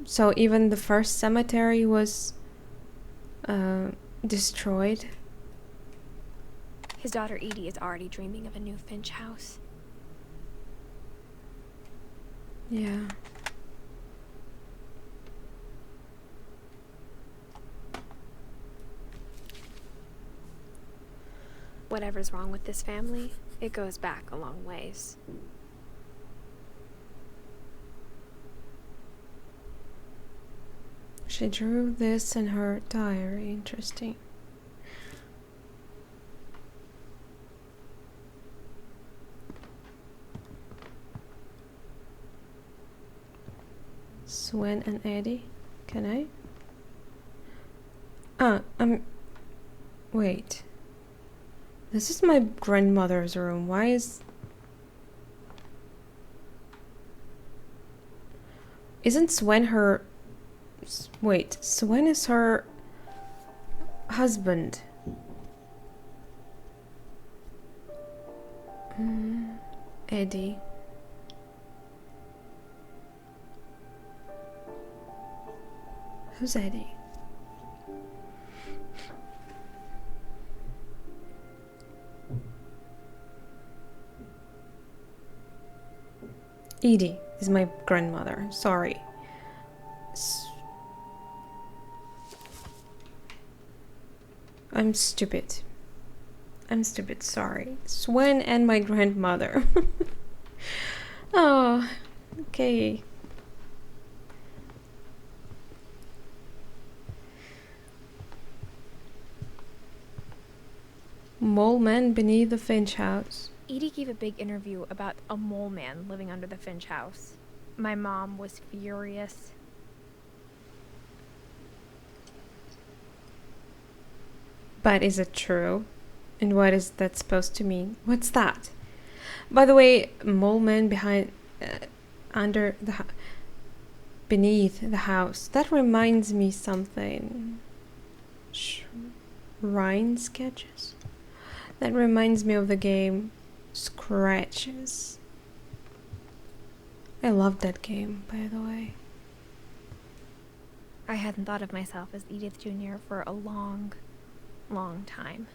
So even the first cemetery was destroyed?
His daughter Edie is already dreaming of a new Finch house.
Yeah.
Whatever's wrong with this family, it goes back a long ways.
She drew this in her diary. Interesting. Sven and Eddie. Can I? Wait. This is my grandmother's room. Why is... Isn't Sven her... Wait, Sven is her husband. Eddie. Who's Eddie? Edie is my grandmother. Sorry. I'm stupid. Sorry. Sven and my grandmother. Oh, okay. Mole man beneath the Finch house.
Edie gave a big interview about a mole man living under the Finch house. My mom was furious.
But is it true? And what is that supposed to mean? What's that? By the way, mole man under the beneath the house. That reminds me something. Shrine sketches? That reminds me of the game Scratches. I loved that game, by the way.
I hadn't thought of myself as Edith Jr. for a long, long time.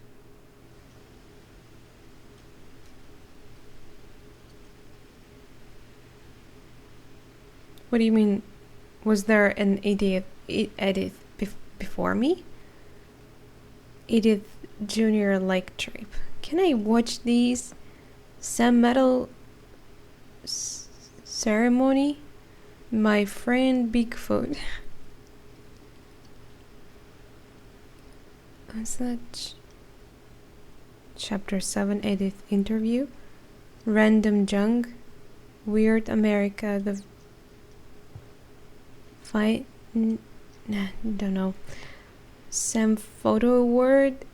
What do you mean? Was there an Edith before me? Edith Jr. like trip. Can I watch these? Sam Metal ceremony? My friend Bigfoot. What's that? Chapter 7 Edith interview. Random junk. Weird America. The fight. Nah, don't know. Sam Photo Award.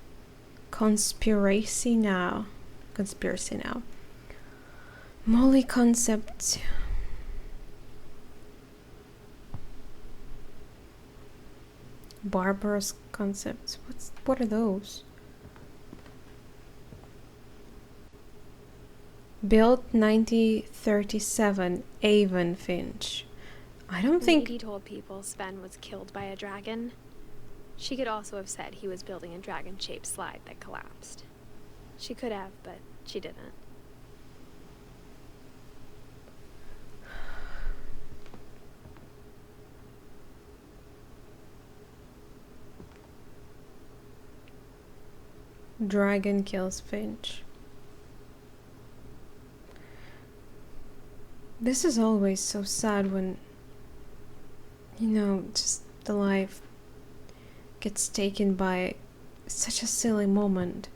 Conspiracy Now. Molly Concept. Barbarous Concepts. What are those? Built 1937. Edith Finch. I don't think
He told people Sven was killed by a dragon. She could also have said he was building a dragon-shaped slide that collapsed. She could have, but she didn't.
Dragon kills Finch. This is always so sad when, just the life gets taken by such a silly moment.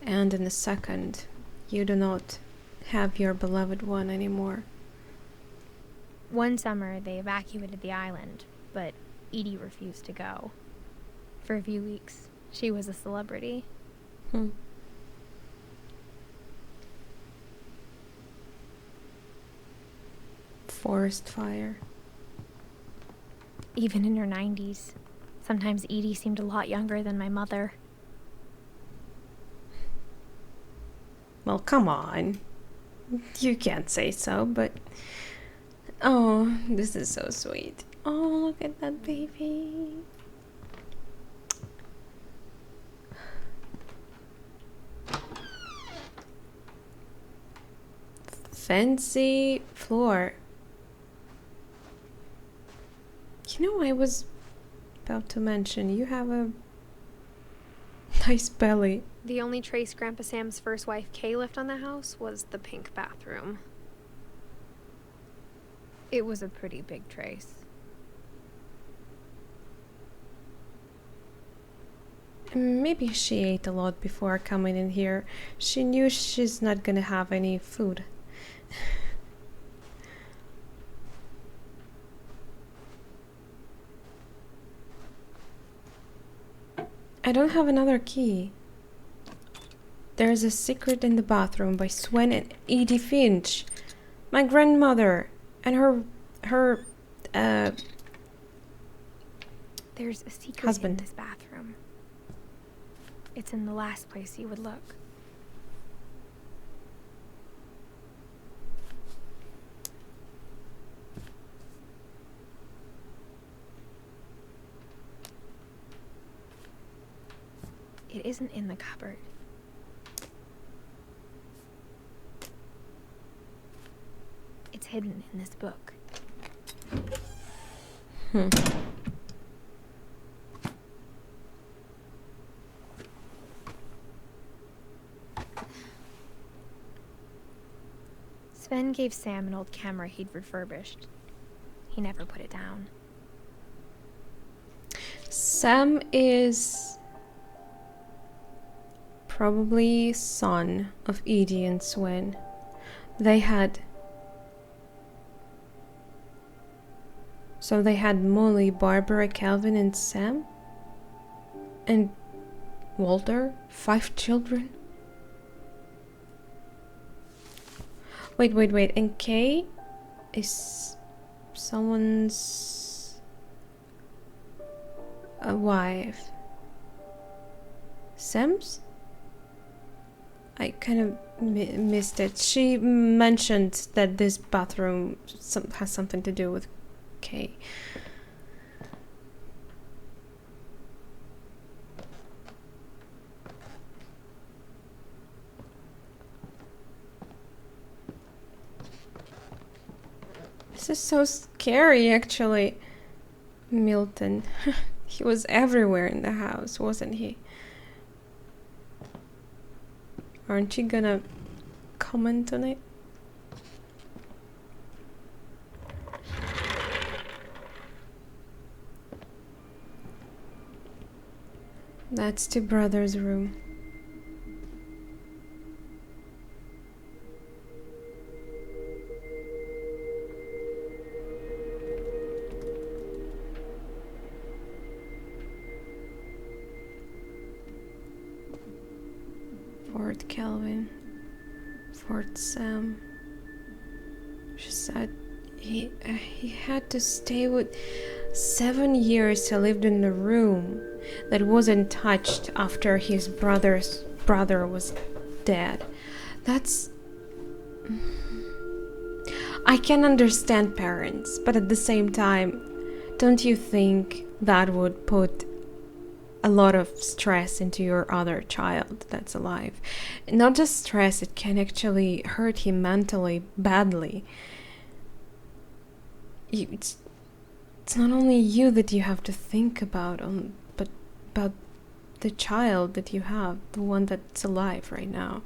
And in a second, you do not have your beloved one anymore.
One summer, they evacuated the island, but Edie refused to go. For a few weeks, she was a celebrity.
Forest fire.
Even in her 90s. Sometimes Edie seemed a lot younger than my mother.
Well, come on. You can't say so, but... Oh, this is so sweet. Oh, look at that baby. Fancy floor. I was about to mention, you have a nice belly.
The only trace Grandpa Sam's first wife, Kay, left on the house was the pink bathroom. It was a pretty big trace.
Maybe she ate a lot before coming in here. She knew she's not gonna have any food. I don't have another key. There's a secret in the bathroom by Sven and Edith Finch. My grandmother and her
There's a secret
husband.
in this bathroom. It's in the last place you would look. It isn't in the cupboard. It's hidden in this book. Sven gave Sam an old camera he'd refurbished. He never put it down.
Sam is probably son of Edie and Sven. They had So they had Molly, Barbara, Calvin, and Sam? And Walter? 5 children? Wait. And Kay is someone's wife. Sam's? I kind of missed it. She mentioned that this bathroom has something to do with Kay. This is so scary, actually. Milton. He was everywhere in the house, wasn't he? Aren't you gonna comment on it? That's the brother's room. Fort Calvin, Fort Sam. She said he had to stay with 7 years. He lived in a room that wasn't touched after his brother was dead. That's... I can understand parents, but at the same time, don't you think that would put a lot of stress into your other child that's alive? Not just stress, it can actually hurt him mentally badly. It's not only you that you have to think about, but about the child that you have, the one that's alive right now.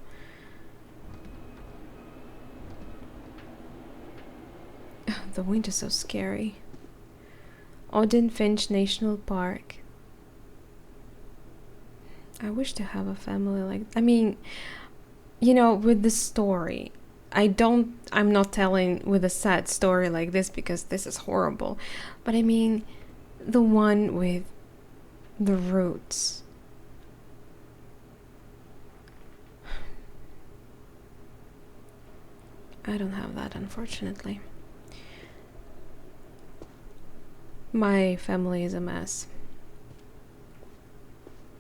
The wind is so scary. Edith Finch National Park. I wish to have a family like... I mean, you know, with the story, I'm not telling with a sad story like this because this is horrible. But I mean, the one with the roots. I don't have that, unfortunately. My family is a mess.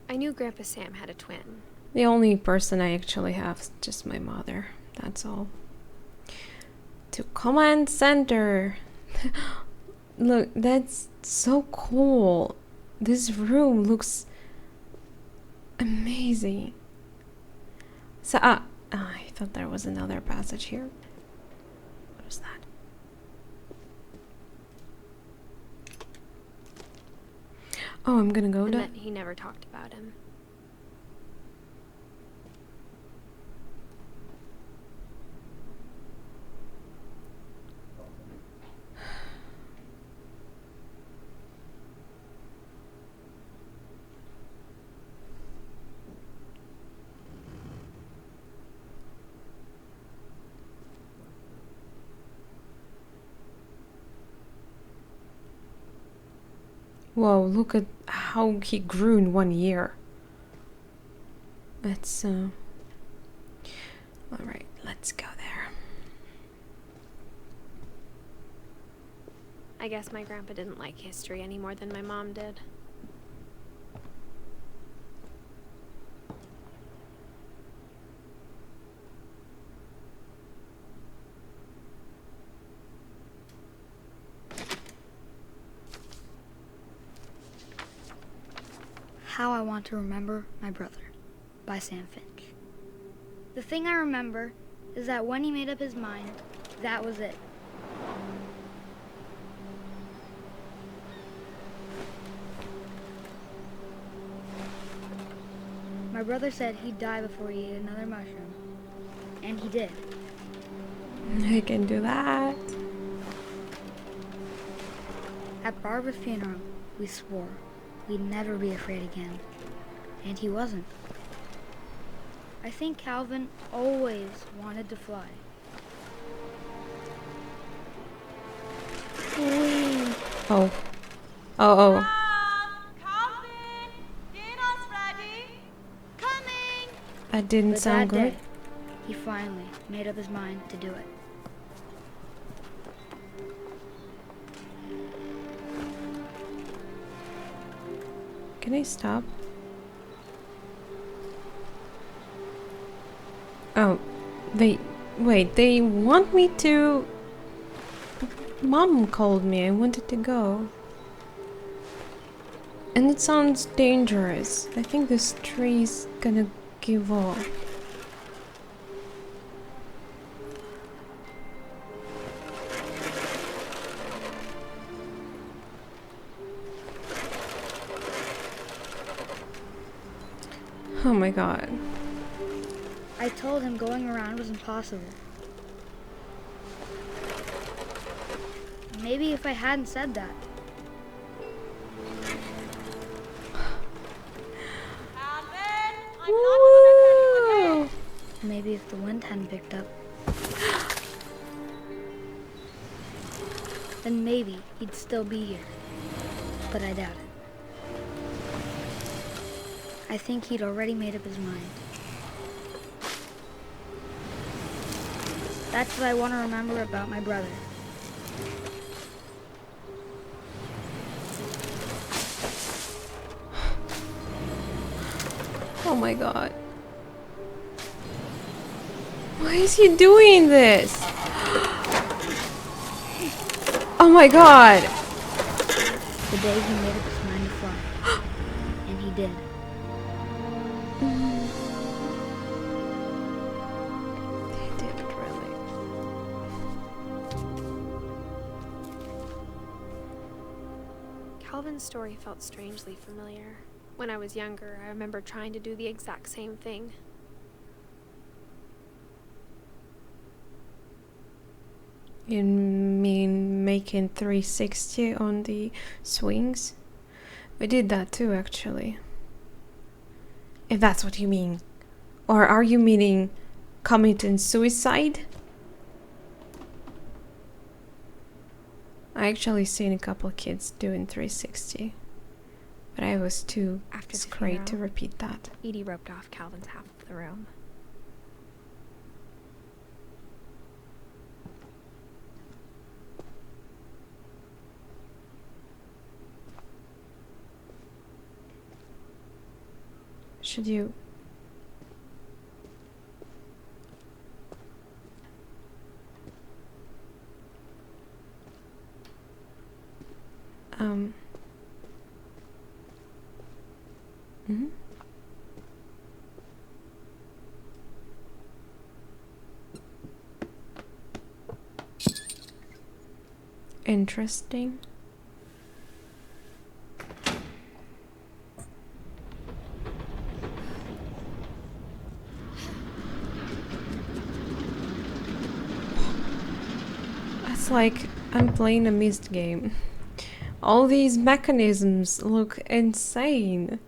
I knew Grandpa Sam had a twin.
The only person I actually have is just my mother. That's all. To command center. Look, that's so cool. This room looks amazing. So, I thought there was another passage here. What was that? Oh, I'm gonna go
And
down.
that he never talked about him.
Whoa, look at how he grew in 1 year. That's, alright, let's go there.
I guess my grandpa didn't like history any more than my mom did.
How I Want to Remember My Brother by Sam Finch. The thing I remember is that when he made up his mind, that was it. My brother said he'd die before he ate another mushroom, and he did.
I can do that.
At Barbara's funeral, we swore we'd never be afraid again, and he wasn't. I think Calvin always wanted to fly.
Whee! Oh. Oh, oh.
Calvin! Dinner's ready! Coming!
That didn't
But
sound
that
good.
day, he finally made up his mind to do it.
Can I stop? Oh, wait, they want me to... Mom called me, I wanted to go. And it sounds dangerous. I think this tree's gonna give off. Oh my god.
I told him going around was impossible. Maybe if I hadn't said that.
Calvin! I'm not gonna tell you again!
Maybe if the wind hadn't picked up. Then maybe he'd still be here. But I doubt it. I think he'd already made up his mind. That's what I want to remember about my brother.
Oh my god. Why is he doing this? Oh my god.
The day he made up his mind to fly. And he did.
He did, really.
Calvin's story felt strangely familiar. When I was younger, I remember trying to do the exact same thing.
You mean making 360 on the swings? We did that too, actually. If that's what you mean. Or are you meaning committing suicide? I actually seen a couple of kids doing 360. But I was too
After the
scared to
funeral,
repeat that.
Edie roped off Calvin's half of the room.
Should you... mhm. Interesting. It's like I'm playing a Myst game. All these mechanisms look insane.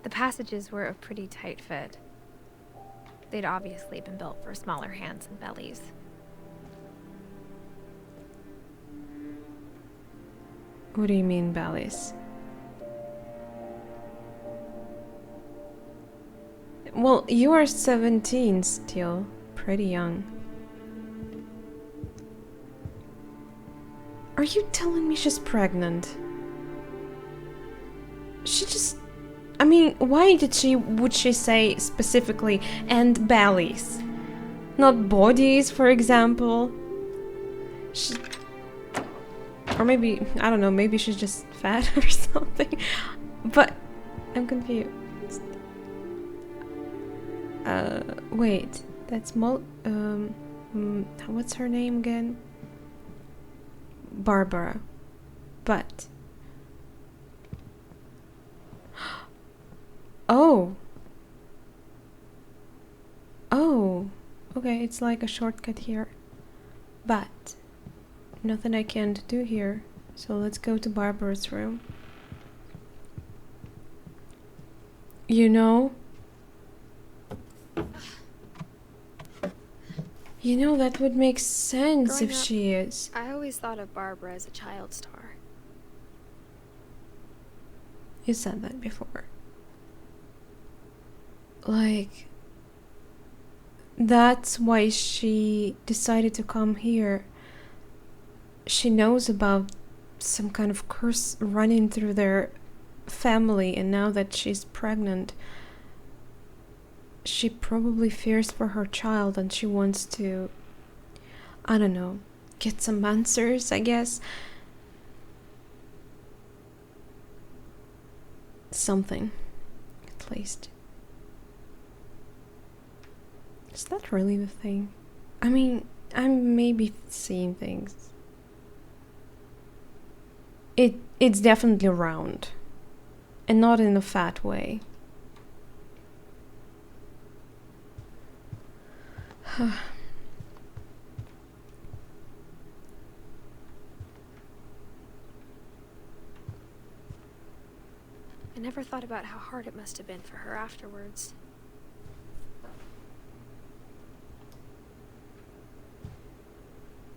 The passages were a pretty tight fit. They'd obviously been built for smaller hands and bellies.
What do you mean, bellies? Well, you are 17 still. Pretty young. Are you telling me she's pregnant? She just... I mean, why would she say specifically, and bellies? Not bodies, for example? Or maybe, I don't know, maybe she's just fat or something. But, I'm confused. Wait, that's what's her name again? Barbara. But... Oh. Oh. Okay, it's like a shortcut here. But nothing I can't do here. So let's go to Barbara's room. You know? You know, that would make sense
Growing
if
up,
she is.
I always thought of Barbara as a child star.
You said that before. Like, that's why she decided to come here. She knows about some kind of curse running through their family, and now that she's pregnant, she probably fears for her child and she wants to, I don't know, get some answers, I guess. Something, at least. Is that really the thing? I mean, I'm maybe seeing things. It's definitely round. And not in a fat way.
I never thought about how hard it must have been for her afterwards.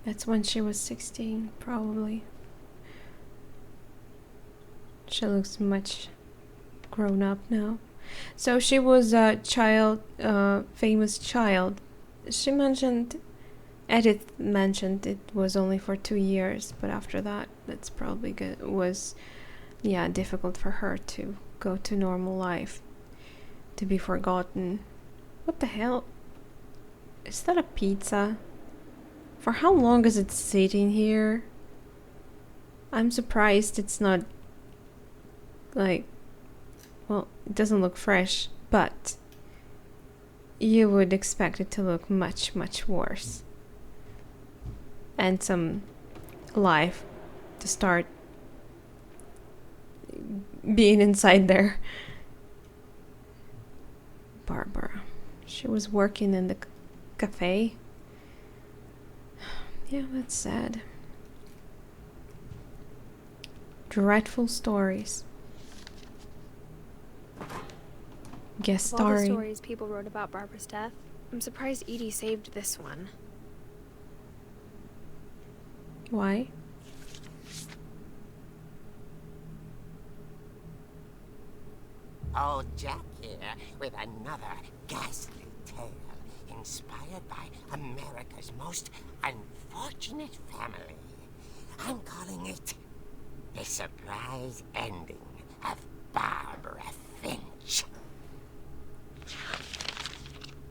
That's when she was 16, probably. She looks much grown up now. So she was a child, famous child. She mentioned, Edith mentioned it was only for 2 years, but after that, that's probably good. Was, yeah, difficult for her to go to normal life, to be forgotten. What the hell? Is that a pizza? For how long is it sitting here? I'm surprised it's not, like, well, it doesn't look fresh, but you would expect it to look much, much worse. And some life to start being inside there. Barbara. She was working in the cafe. Yeah, that's sad. Dreadful stories. Guest
Of all the
starring.
stories people wrote about Barbara's death, I'm surprised Edie saved this one.
Why?
Old Jack here with another ghastly tale inspired by America's most unfortunate family. I'm calling it The Surprise Ending of Barbara Finch.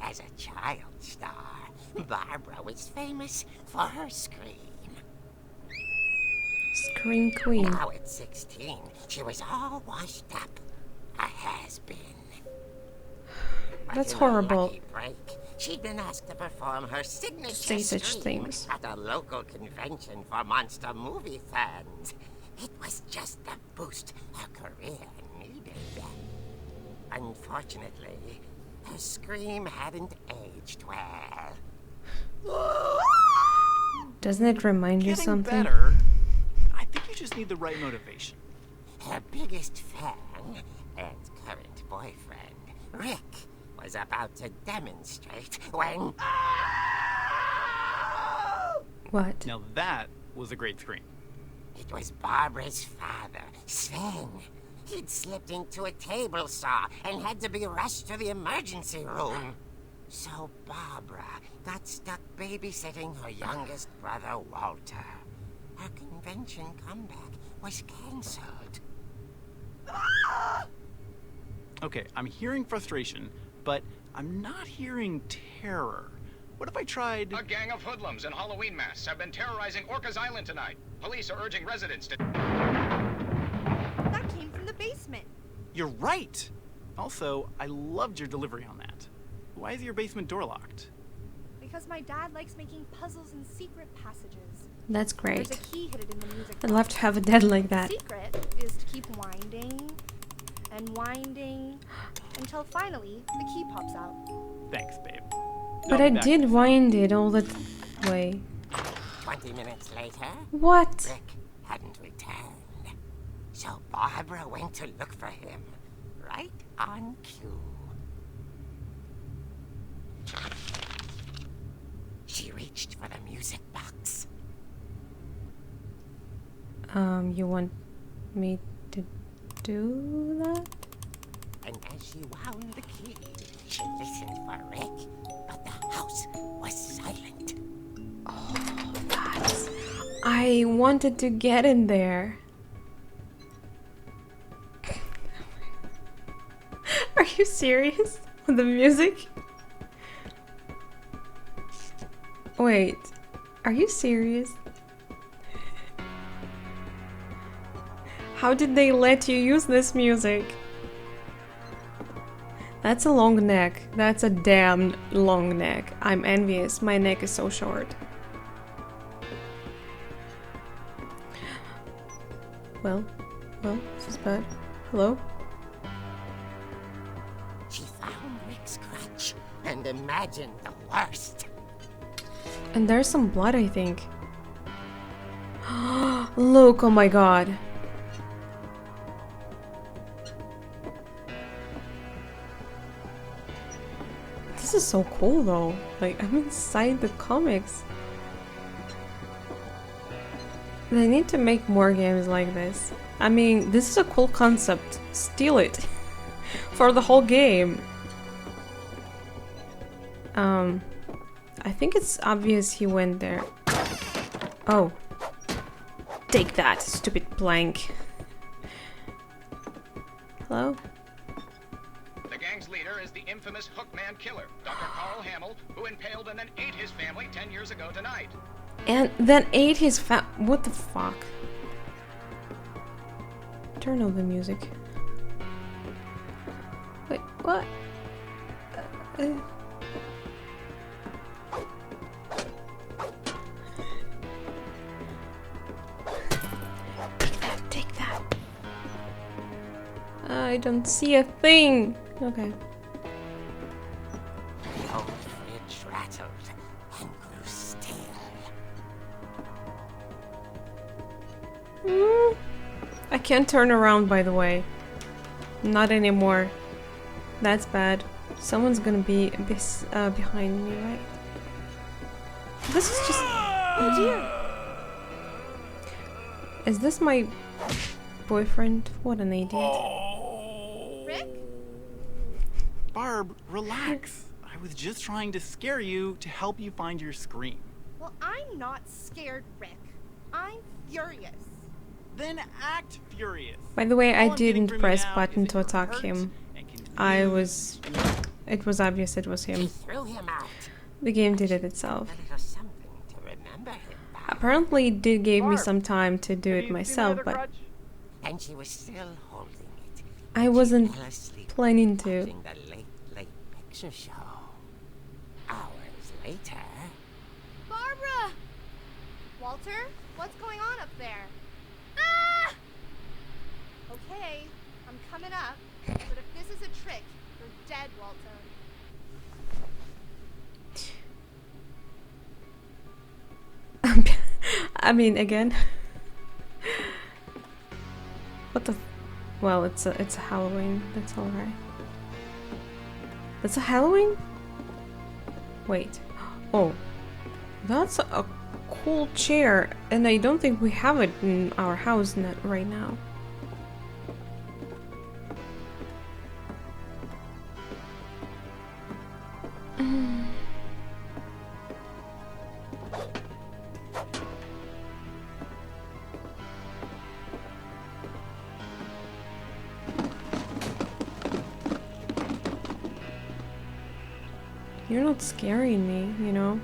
As a child star, Barbara was famous for her scream.
Scream Queen.
Now at 16, she was all washed up. A has-been. But
That's
in a
horrible.
lucky break, she'd been asked to perform her signature
Say such
scream
things.
at a local convention for monster movie fans. It was just the boost her career needed. Unfortunately, her scream hadn't aged well.
Doesn't it remind you
Getting
something?
better. I think you just need the right motivation.
Her biggest fan and current boyfriend, Rick, was about to demonstrate when...
What?
Now that was a great scream.
It was Barbara's father, Sven. He'd slipped into a table saw and had to be rushed to the emergency room. So Barbara got stuck babysitting her youngest brother, Walter. Her convention comeback was cancelled.
Okay, I'm hearing frustration, but I'm not hearing terror. What if I tried...
A gang of hoodlums in Halloween masks have been terrorizing Orcas Island tonight. Police are urging residents to...
That came from the basement.
You're right! Also, I loved your delivery on that. Why is your basement door locked?
Because my dad likes making puzzles in secret passages.
That's
There's
great.
a key hidden in the music
I'd love to have a dad like that.
The secret is to keep winding and winding until finally the key pops out.
Thanks, babe.
But
I'll
I
be back.
did wind it all the way.
20 minutes later,
What?
Rick hadn't returned. So Barbara went to look for him, right on cue. She reached for the music box.
You want me to do that?
And as she wound the key, she listened for Rick, but the house was silent.
Oh, that's... I wanted to get in there. Are you serious? With the music? Wait, are you serious? How did they let you use this music? That's a long neck. That's a damn long neck. I'm envious. My neck is so short. Well, this is bad. Hello?
She found Rick's crutch and imagined the worst.
And there's some blood, I think. Look, oh my god. This is so cool though. Like, I'm inside the comics. They need to make more games like this. I mean, this is a cool concept. Steal it. For the whole game. I think it's obvious he went there. Oh. Take that, stupid plank. Hello?
The gang's leader is the infamous Hookman killer, Dr. Carl Hamill, who impaled and then ate his family 10 years ago tonight.
And then ate his what the fuck? Turn on the music. Wait, what? Take that. I don't see a thing. Okay.
The old fridge rattled and grew still.
I can't turn around, by the way. Not anymore. That's bad. Someone's gonna be behind me, right? This is just... Oh dear! Is this my boyfriend? What an idiot.
Rick?
Barb, relax. I was just trying to scare you to help you find your scream.
Well, I'm not scared, Rick. I'm furious.
Then act furious.
By the way,
All
I
I'm getting
didn't
from you
press
now
button
is
to
that you're
attack
hurt
him.
and confused.
I was... It was obvious it was
She
him.
threw him out.
The game did it itself.
A little something to remember him by.
Apparently it did give me
Barb,
some time to do
Have
it
you seen my
myself,
other
but
crutch?
And she was still holding it.
I wasn't
She fell asleep
planning to.
watching the late picture show. Hours later...
Barbara! Walter, what's going on up there? Ah! Okay, I'm coming up. But if this is a trick, you're dead, Walter.
I mean, again. What the... Well, it's a Halloween. That's alright. That's a Halloween? Wait. Oh. That's a cool chair. And I don't think we have it in our house right now. You're not scaring me, you know?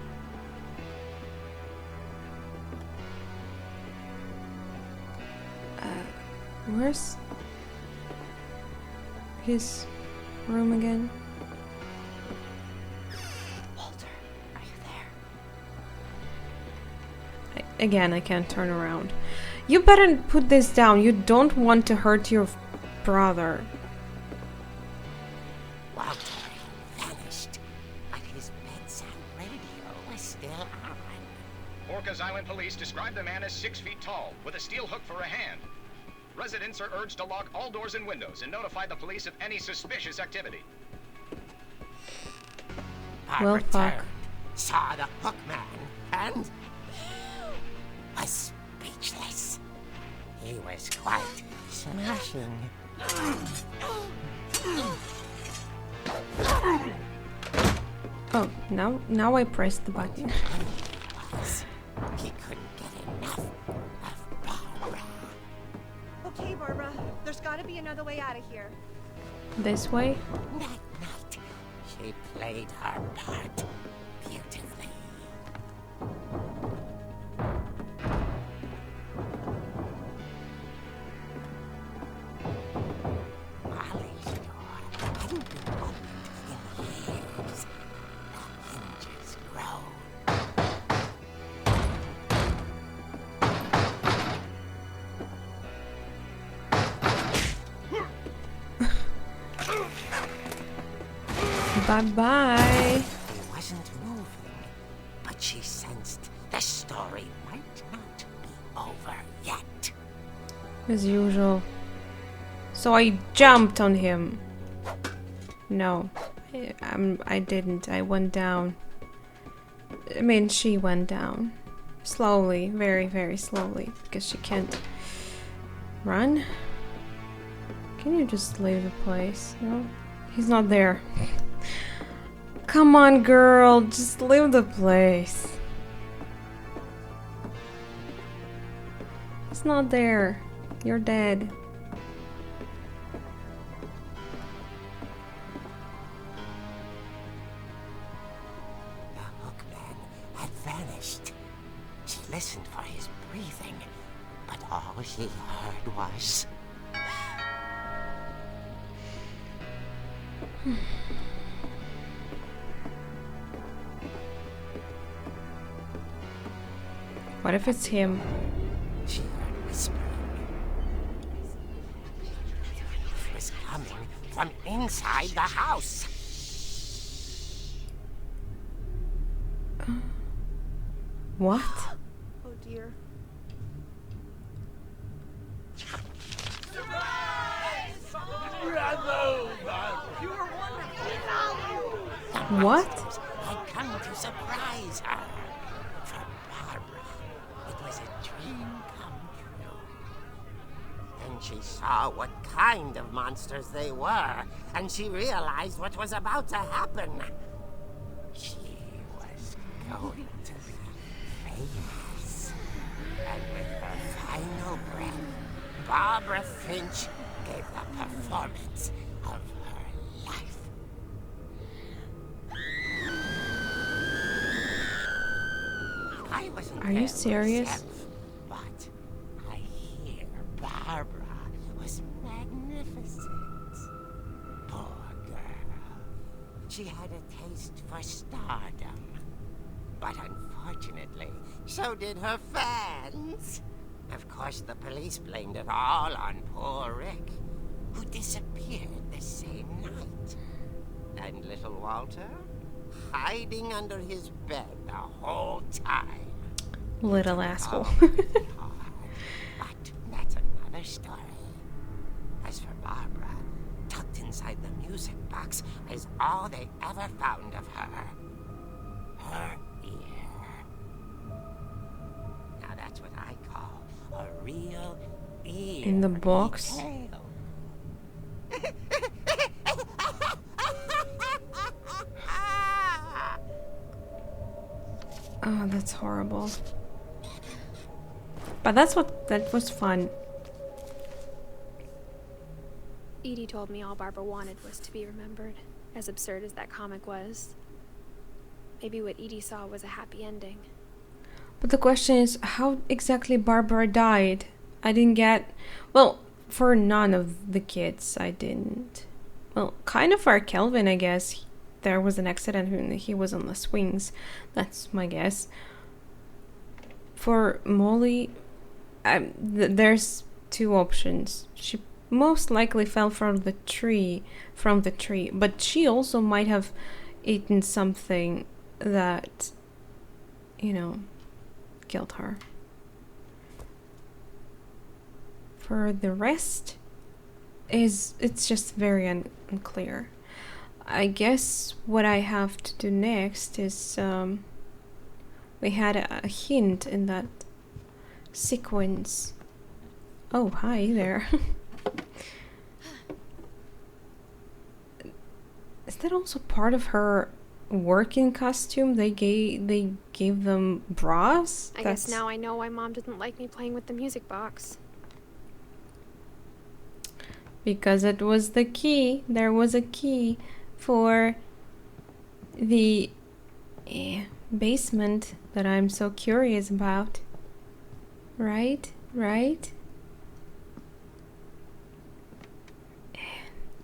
Where's his room again? Walter, are you there? Again, I can't turn around. You better put this down. You don't want to hurt your brother.
Walter vanished, but his bedside radio was still on.
Orcas Island police describe the man as 6 feet tall, with a steel hook for a hand. Residents are urged to lock all doors and windows and notify the police of any suspicious activity.
Bob
Well, fuck.
returned, saw the hook man, husband was speechless. He was quite smashing.
Oh, now I pressed the button.
He couldn't get enough of Barbara.
Okay, Barbara, there's gotta be another way out of here.
This way?
That night, she played her part beautifully. Molly's door hadn't been opened in years. The hinges groaned.
Bye-bye.
He wasn't moving, but she sensed the story might not be over yet.
As usual. So I jumped on him. No, I didn't. I went down. I mean, she went down. Slowly, very, very slowly, because she can't run. Can you just leave the place? No? He's not there. Come on, girl, just leave the place. He's not there. You're dead.
The hookman had vanished. She listened for his breathing, but all she heard was...
What if it's him?
She heard whispering. It was coming from inside the house.
What?
Oh dear.
What?
Had come to surprise her. For Barbara, it was a dream come true. Then she saw what kind of monsters they were, and she realized what was about to happen. She was going to be famous. And with her final breath, Barbara Finch gave the performance of her life. I wasn't
Are you
there
serious?
myself, but I hear Barbara was magnificent. Poor girl. She had a taste for stardom. But unfortunately, so did her fans. Of course, the police blamed it all on poor Rick, who disappeared the same night. And little Walter, hiding under his bed the whole time.
Little asshole.
But that's another story. As for Barbara, tucked inside the music box is all they ever found of her. Her ear. Now that's what I call a real ear.
In the box?
Detail.
Oh, that's horrible. But that was fun.
Edie told me all Barbara wanted was to be remembered, as absurd as that comic was. Maybe what Edie saw was a happy ending.
But the question is, how exactly Barbara died? I didn't get... Well, for none of the kids, I didn't. Well, kind of for Kelvin, I guess. There was an accident and he was on the swings. That's my guess. For Molly, there's two options. She most likely fell from the tree, but she also might have eaten something that, you know, killed her. For the rest, it's just very unclear. I guess what I have to do next is We had a hint in that sequence. Oh, hi there. Is that also part of her working costume? They gave them bras?
I guess now I know why Mom didn't like me playing with the music box.
Because it was the key. There was a key for the basement that I'm so curious about. Right? Right?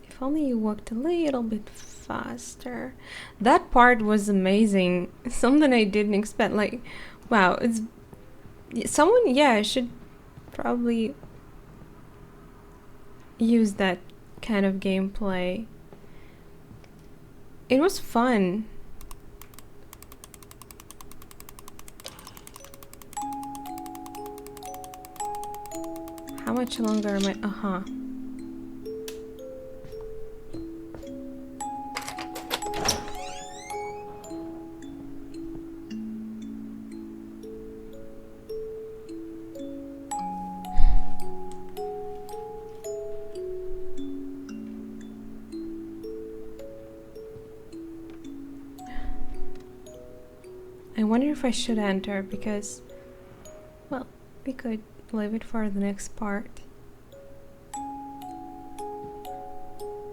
If only you walked a little bit faster. That part was amazing. Something I didn't expect. Like, wow, it's someone, yeah, should probably use that kind of gameplay. It was fun. How much longer am I? Uh-huh. I wonder if I should enter because, well, we could leave it for the next part.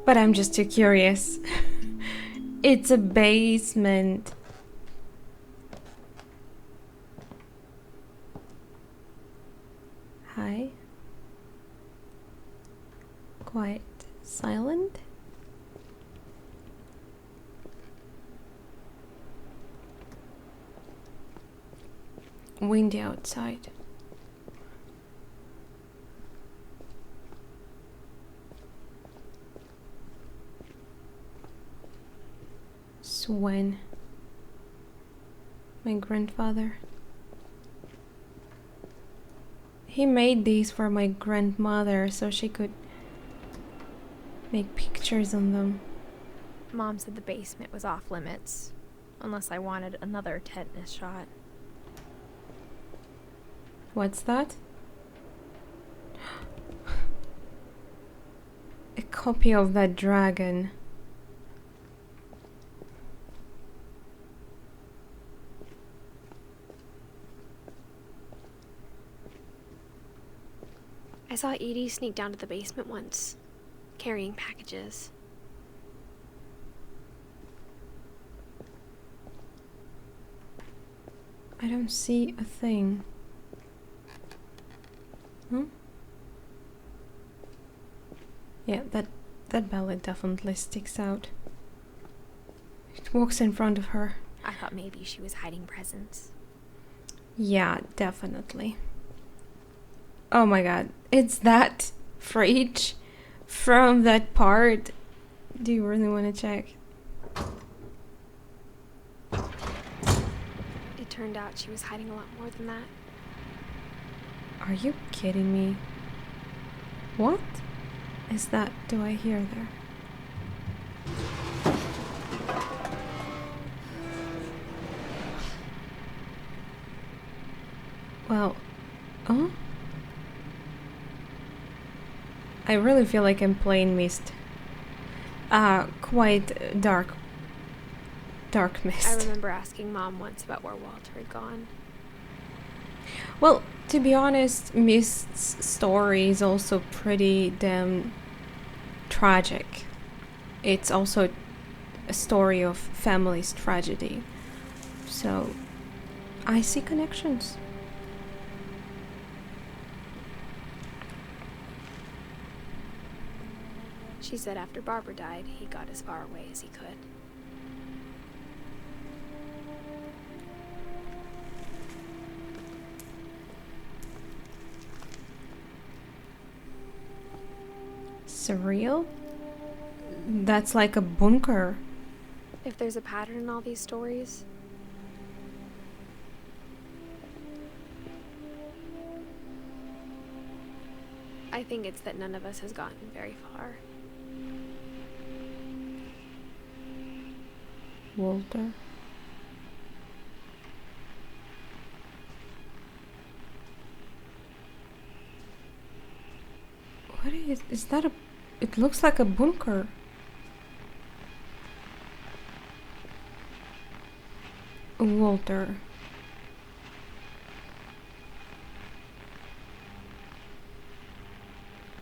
But I'm just too curious. It's a basement. Hi. Quite silent. Windy outside. Swen, my grandfather. He made these for my grandmother so she could make pictures on them.
Mom said the basement was off limits, unless I wanted another tetanus shot.
What's that? A copy of that dragon.
I saw Edie sneak down to the basement once, carrying packages.
I don't see a thing. Hmm? Yeah, that belly definitely sticks out. It walks in front of her.
I thought maybe she was hiding presents.
Yeah, definitely. Oh my god, it's that fridge from that part. Do you really want to check?
It turned out she was hiding a lot more than that.
Are you kidding me? What is that? Do I hear there? Well, oh? I really feel like I'm playing Mist. Quite dark Mist.
I remember asking Mom once about where Walter had gone.
Well, to be honest, Mist's story is also pretty damn tragic. It's also a story of family's tragedy. So, I see connections.
She said after Barbara died, he got as far away as he could.
Surreal? That's like a bunker.
If there's a pattern in all these stories, I think it's that none of us has gotten very far.
Walter. What is that? It looks like a bunker. Walter.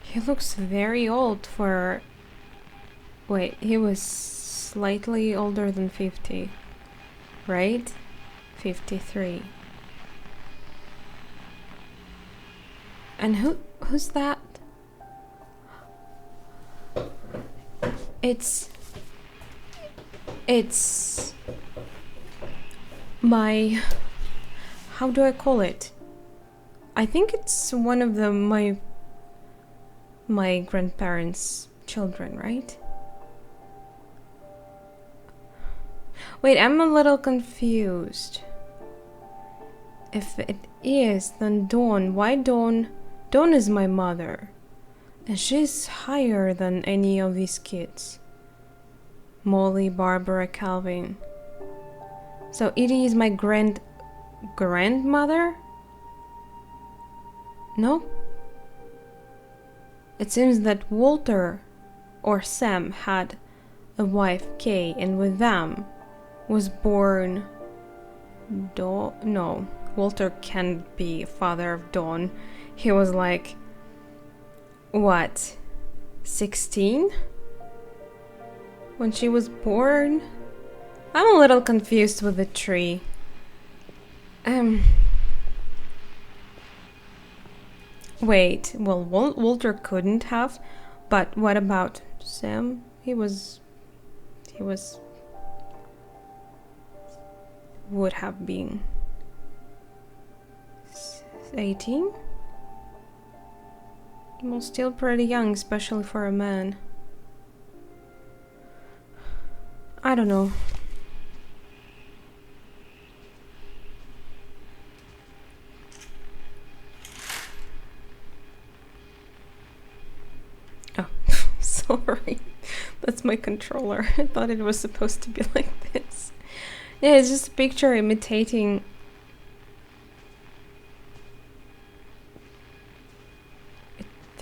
He looks very old for... Wait, he was slightly older than 50, right? 53. And who's that? It's my... How do I call it? I think it's one of my grandparents' children, right? Wait, I'm a little confused. If it is, then Dawn. Why Dawn? Dawn is my mother. And she's higher than any of these kids. Molly, Barbara, Calvin. So Edie is my grandmother? No? It seems that Walter or Sam had a wife, Kay, and with them was born Dawn. No, Walter can't be father of Dawn. He was like, what, 16? When she was born? I'm a little confused with the tree. Wait, well, Walter couldn't have, but what about Sam? He would have been 18? Well, still pretty young, especially for a man. I don't know. Oh, sorry. That's my controller. I thought it was supposed to be like this. Yeah, it's just a picture imitating...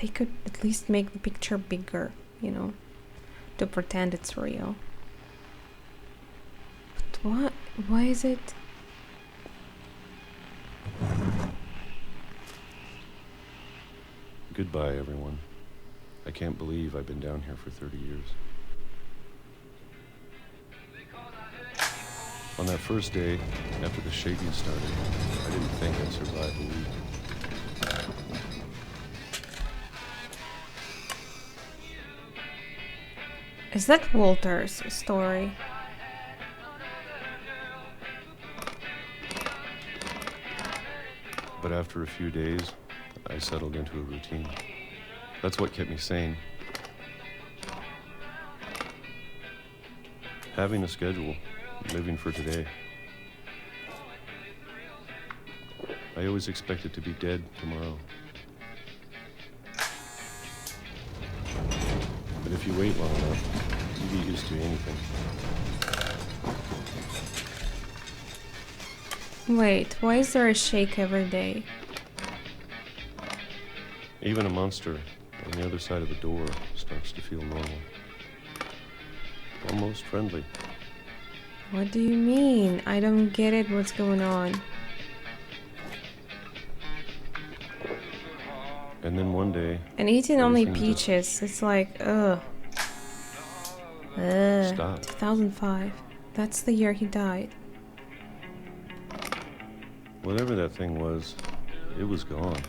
They could at least make the picture bigger, you know, to pretend it's real. But what? Why is it?
Goodbye, everyone. I can't believe I've been down here for 30 years. On that first day, after the shaking started, I didn't think I'd survive a week.
Is that Walter's story?
But after a few days, I settled into a routine. That's what kept me sane. Having a schedule, living for today. I always expected to be dead tomorrow. But if you wait long enough, you get used to anything.
Wait, why is there a shake every day?
Even a monster on the other side of the door starts to feel normal. Almost friendly.
What do you mean? I don't get it. What's going on?
And then one day...
And eating only
everything
peaches. It's like, ugh.
Stop.
2005. That's the year he died.
Whatever that thing was, it was gone.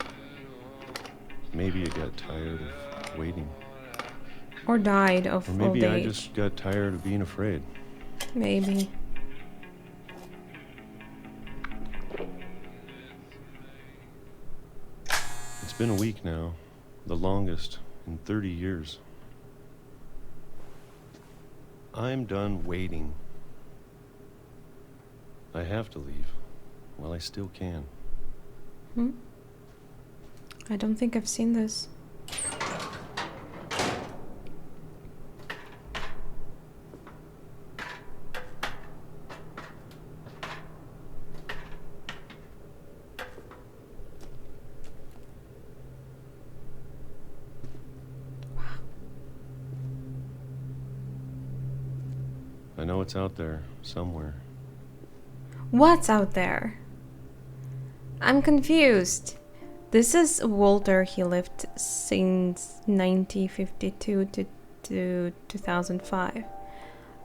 Maybe it got tired of waiting.
Or died of
Or maybe
old
I
age.
just got tired of being afraid.
Maybe.
It's been a week now, the longest in 30 years. I'm done waiting. I have to leave. Well, I still can.
I don't think I've seen this.
I know it's out there, somewhere.
What's out there? I'm confused. This is Walter. He lived since 1952 to 2005.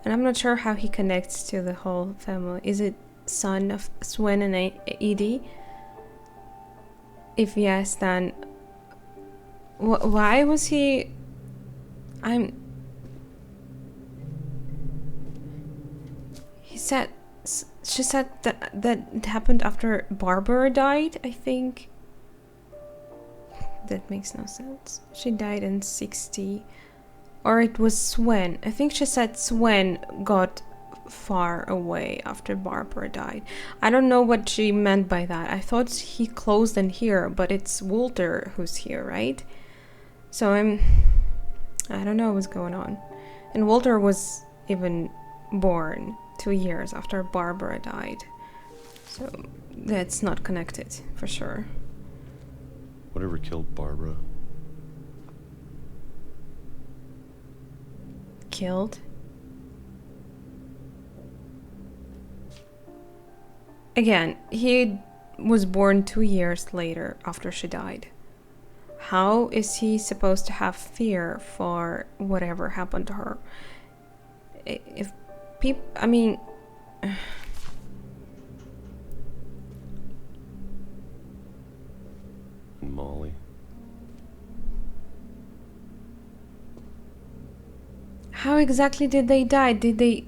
And I'm not sure how he connects to the whole family. Is it son of Swen and Edie? If yes, then why was he... She said that it happened after Barbara died, I think. That makes no sense. She died in 60. Or it was Swen. I think she said Swen got far away after Barbara died. I don't know what she meant by that. I thought he closed in here, but it's Walter who's here, right? So I don't know what's going on. And Walter was even born 2 years after Barbara died. So that's not connected, for sure.
Whatever killed Barbara.
Killed? Again, he was born 2 years later after she died. How is he supposed to have fear for whatever happened to her? If people, I mean...
Molly.
How exactly did they die?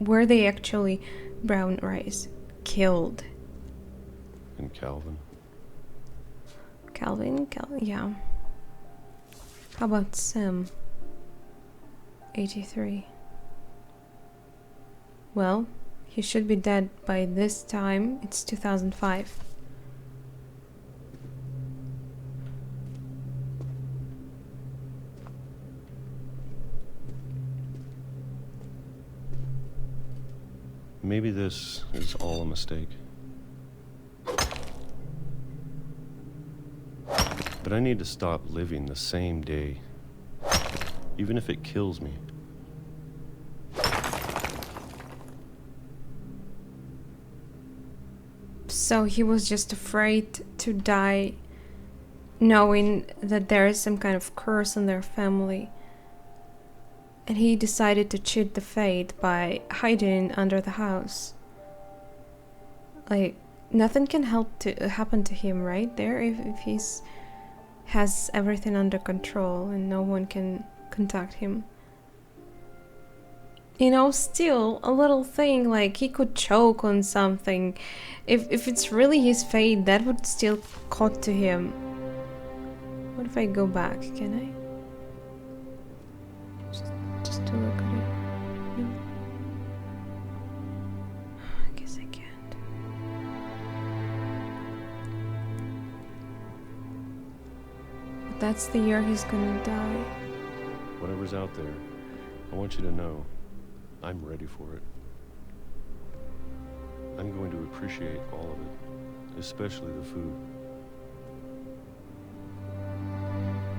Were they actually brown rice killed?
And Calvin.
Calvin, yeah. How about Sam? 83. Well, he should be dead by this time. It's 2005.
Maybe this is all a mistake. But I need to stop living the same day, even if it kills me.
So he was just afraid to die, knowing that there is some kind of curse in their family. And he decided to cheat the fate by hiding under the house. Like, nothing can happen to him right there if he's has everything under control and no one can contact him. You know, still a little thing like he could choke on something. If it's really his fate, that would still caught to him. What if I go back? Can I? Just to look at it. No. I guess I can't. But that's the year he's gonna die.
Whatever's out there, I want you to know I'm ready for it. I'm going to appreciate all of it, especially the food.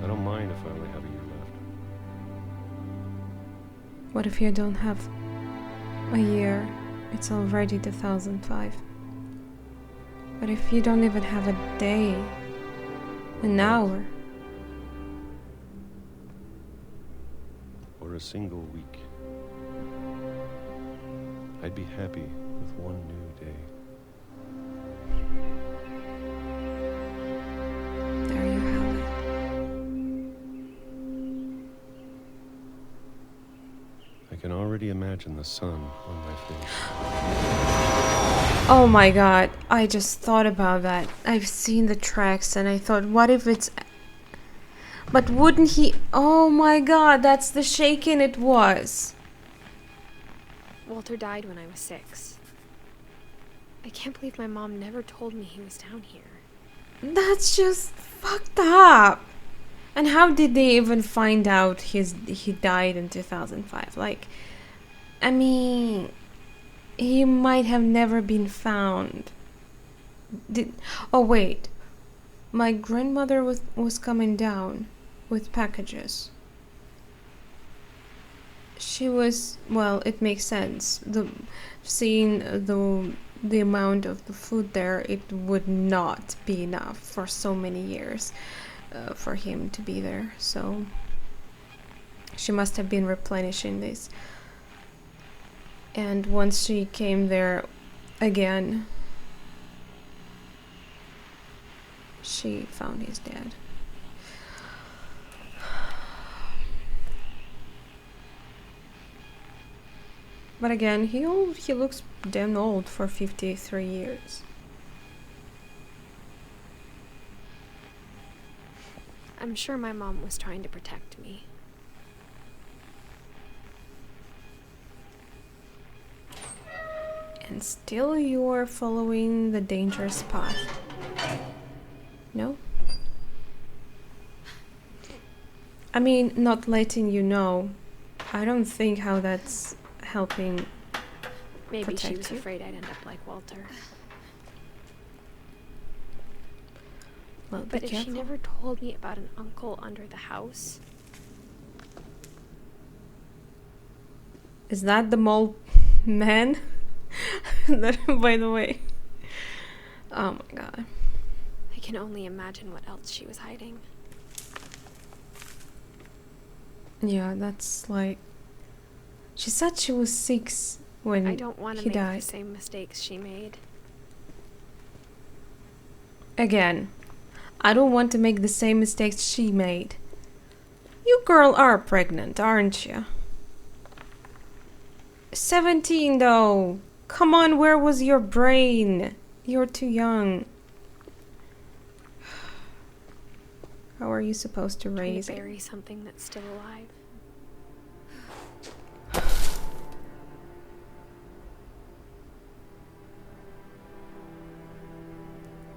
I don't mind if I only have a year left.
What if you don't have a year? It's already 2005. But if you don't even have a day, an hour,
or a single week, I'd be happy with one new day.
there you have it.
I can already imagine the sun on my face.
Oh my god, I just thought about that. I've seen the tracks and I thought, what if it's... But wouldn't he... Oh my god, that's the shaking it was.
Walter died when I was 6. I can't believe my mom never told me he was down here.
That's just fucked up. And how did they even find out he died in 2005? Like, I mean, he might have never been found. Oh wait, my grandmother was coming down with packages. she was, well, it makes sense. Seeing the amount of the food there, it would not be enough for so many years for him to be there. So she must have been replenishing this. And once she came there again, she found his dad. But again, he looks damn old for 53 years.
I'm sure my mom was trying to protect me.
And still you're following the dangerous path. No? I mean, not letting you know. I don't think how that's helping.
Maybe she
protect
was
you.
afraid I'd end up like Walter.
Well, be
But if she
careful.
never told me about an uncle under the house...
Is that the mole man? That, by the way. Oh my god.
I can only imagine what else she was hiding.
Yeah, that's like... She said she was 6 when
I don't want to
he
make
died.
the same mistakes she made.
Again, I don't want to make the same mistakes she made. You girl are pregnant, aren't you? 17 though. Come on, where was your brain? You're too young. How are you supposed to
Can you
raise it?
bury something that's still alive?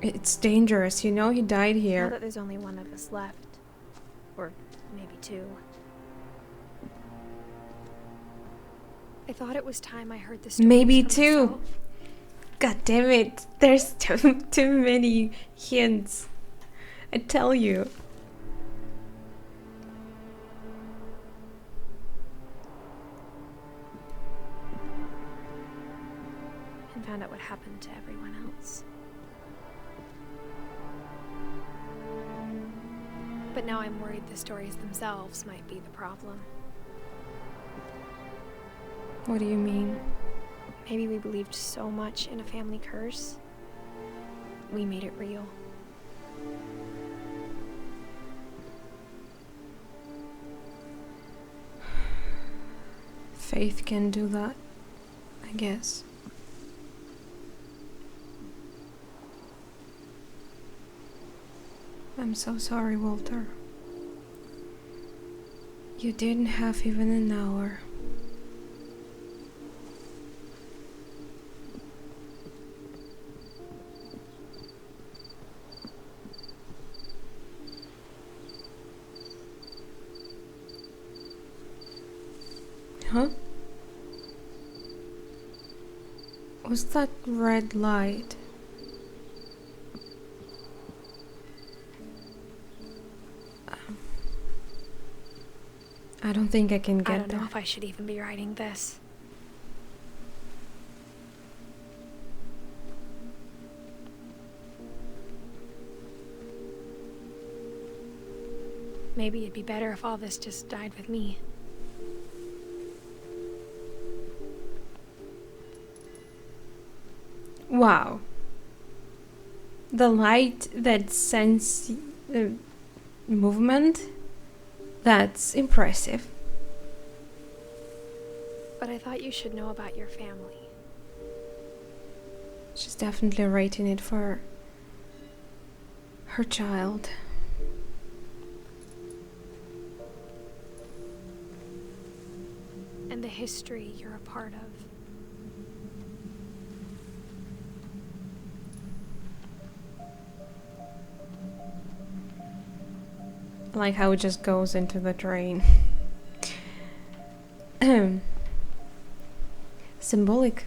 It's dangerous, you know he died
Now
here.
that there's only one of us left. Or maybe 2. I thought it was time I heard the story.
Maybe 2. God damn it. There's too many hints. I tell you.
And found out what happened to everyone else. But now I'm worried the stories themselves might be the problem.
What do you mean?
Maybe we believed so much in a family curse, we made it real.
Faith can do that, I guess. I'm so sorry, Walter. You didn't have even an hour. Huh? What's that red light? I don't think I can get
I don't
there.
know if I should even be writing this. Maybe it'd be better if all this just died with me.
Wow. The light that sends movement? That's impressive.
But I thought you should know about your family.
She's definitely writing it for her child.
And the history you're a part of.
Like how it just goes into the drain. Symbolic.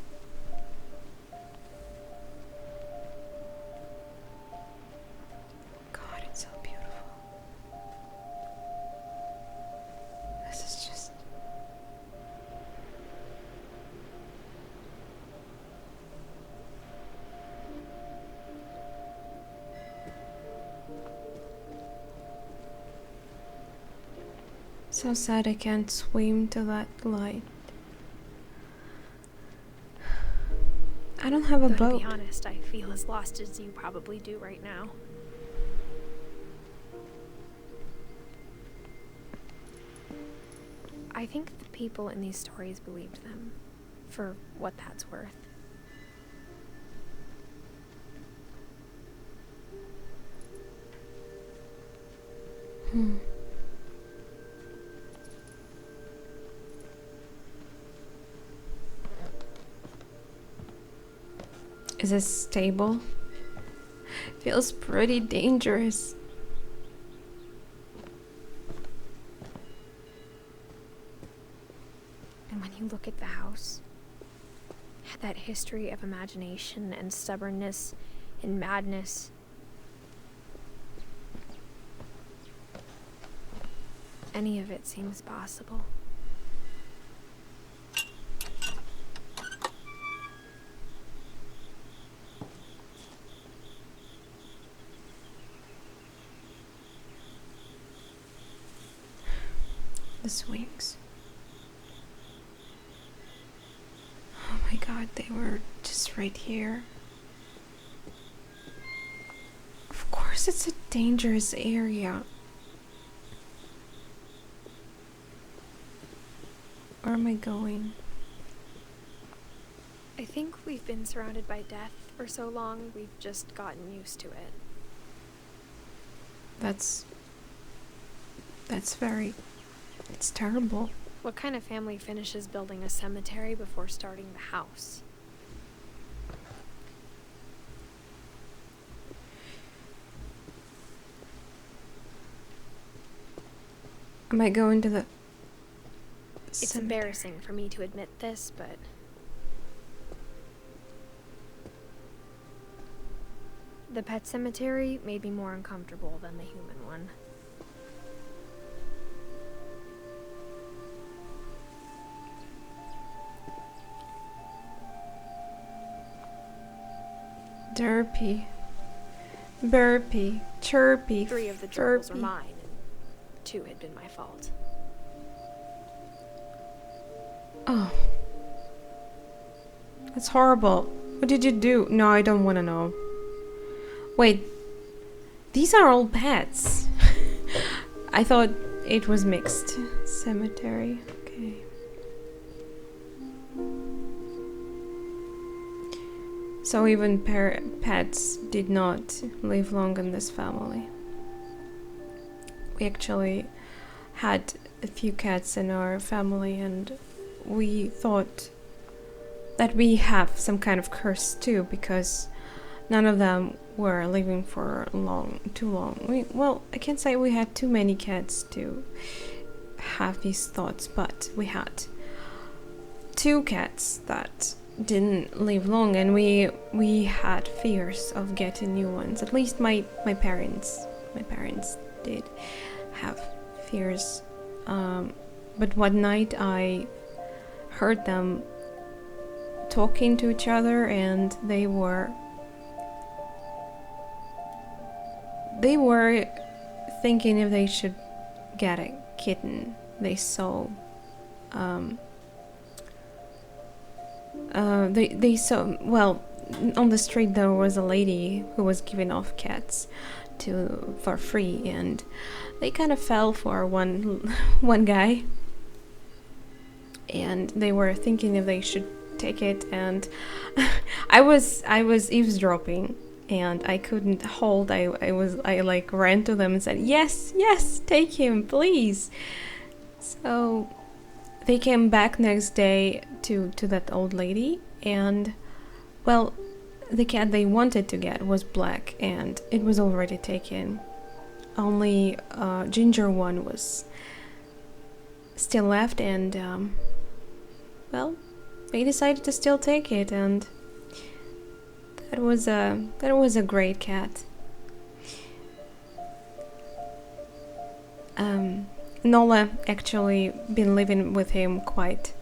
God, it's so beautiful. This is just... So sad I can't swim to that light. I don't have a
Though,
boat.
to be honest, I feel as lost as you probably do right now. I think the people in these stories believed them, for what that's worth.
Is this stable? Feels pretty dangerous.
And when you look at the house, it had that history of imagination and stubbornness and madness. Any of it seems possible.
The swings. Oh my god, they were just right here. Of course it's a dangerous area. Where am I going?
I think we've been surrounded by death for so long, we've just gotten used to it.
That's very... It's terrible.
What kind of family finishes building a cemetery before starting the house?
Am I going to the...
It's
cemetery?
embarrassing for me to admit this, but the pet cemetery made me more uncomfortable than the human one.
Derpy. Burpy. Chirpy.
3 of the gerbils were
Furpy.
mine, and 2 had been my fault.
Oh. That's horrible. What did you do? No, I don't want to know. Wait. These are all pets. I thought it was mixed. Cemetery. Okay. So even pets did not live long in this family. We actually had a few cats in our family, and we thought that we have some kind of curse too, because none of them were living for too long. Well, I can't say we had too many cats to have these thoughts, but we had 2 cats that didn't live long, and we had fears of getting new ones. At least my parents did have fears. But one night I heard them talking to each other, and they were thinking if they should get a kitten. They saw they saw, well, on the street there was a lady who was giving off cats for free, and they kind of fell for one guy, and they were thinking if they should take it, and I was eavesdropping, and I couldn't hold. I like ran to them and said, yes, take him, please. So they came back next day to that old lady, and well, the cat they wanted to get was black, and it was already taken. Only ginger one was still left, and well, they decided to still take it, and that was a great cat. Nola actually been living with him quite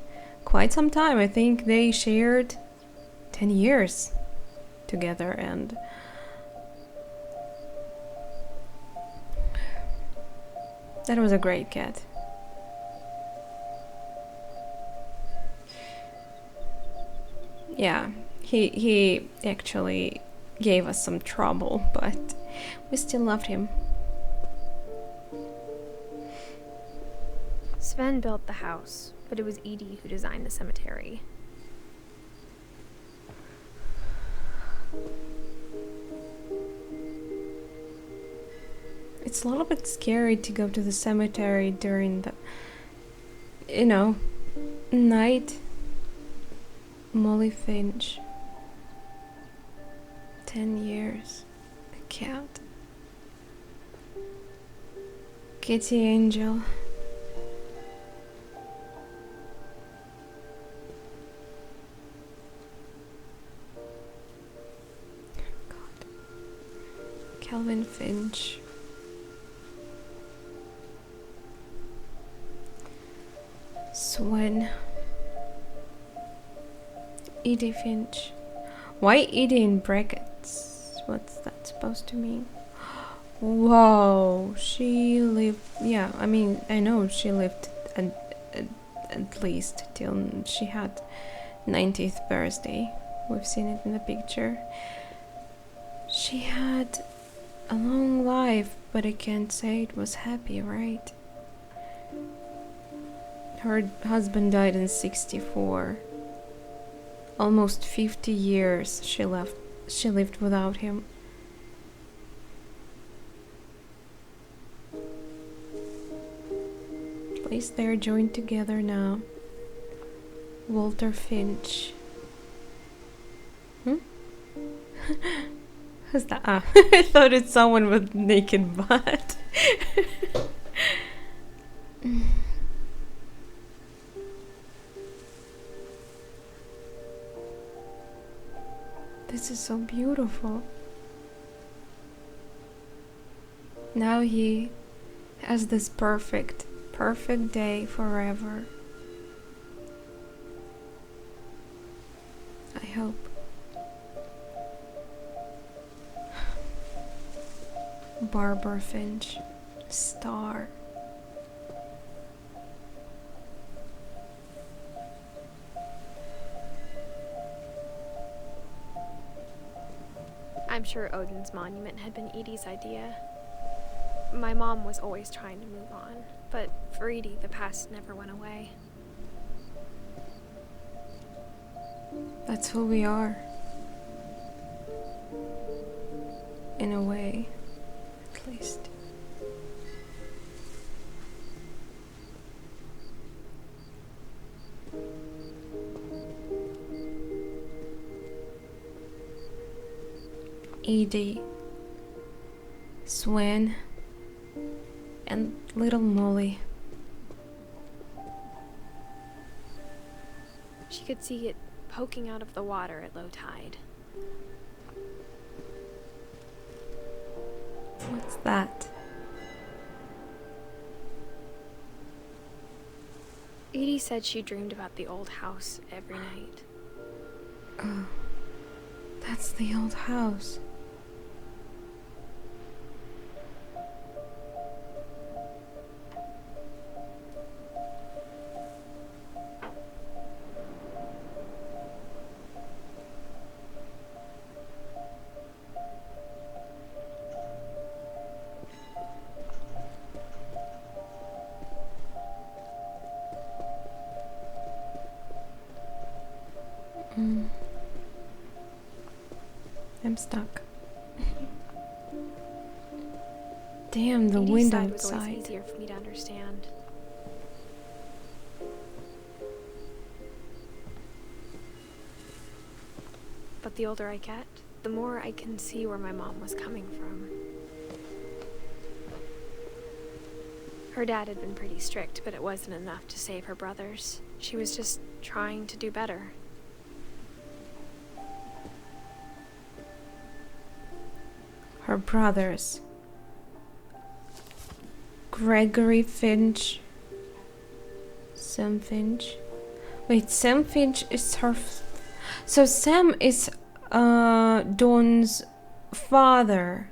some time. I think they shared 10 years together, and that was a great cat. Yeah, he actually gave us some trouble, but we still loved him.
Sven built the house, but it was Edie who designed the cemetery.
It's a little bit scary to go to the cemetery during the, night. Molly Finch. 10 years. A cat. Kitty Angel. God. Calvin Finch. Swen. Edith Finch. Why Edie in brackets? What's that supposed to mean? Whoa, she lived. Yeah, I mean, I know she lived at least till she had 90th birthday. We've seen it in the picture. She had a long life, but I can't say it was happy, right? Her husband died in 64. Almost 50 years she lived without him. At least they're joined together now. Walter Finch. Who's that? Ah, I thought it's someone with naked butt. This is so beautiful. Now he has this perfect day forever. I hope. Barbara Finch, star.
I'm sure Odin's monument had been Edie's idea. My mom was always trying to move on, but for Edie, the past never went away.
That's who we are. In a way, at least. Edie, Swen, and little Molly.
She could see it poking out of the water at low tide.
What's that?
Edie said she dreamed about the old house every night.
Oh, that's the old house. I'm stuck. Damn, the
Edie's
wind
side was always
outside.
easier for me to understand. But the older I get, the more I can see where my mom was coming from. Her dad had been pretty strict, but it wasn't enough to save her brothers. She was just trying to do better.
Her brothers. Gregory Finch. Sam Finch. Wait, Sam Finch is her... So Sam is Dawn's father.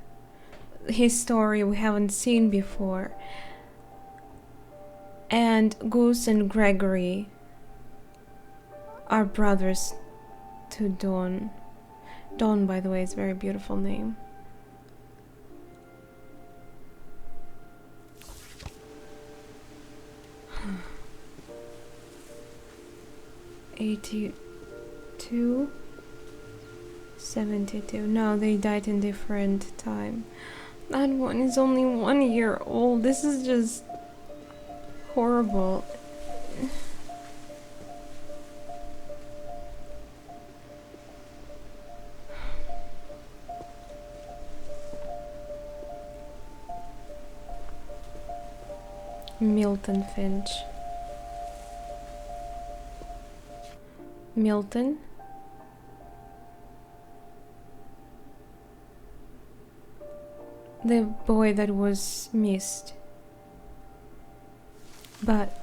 His story we haven't seen before. And Goose and Gregory are brothers to to Dawn. Dawn, by the way, is a very beautiful name. (82) 72. No, they died in different time. That one is only 1 year old. This is just horrible. Milton Finch. Milton. The boy that was missed. But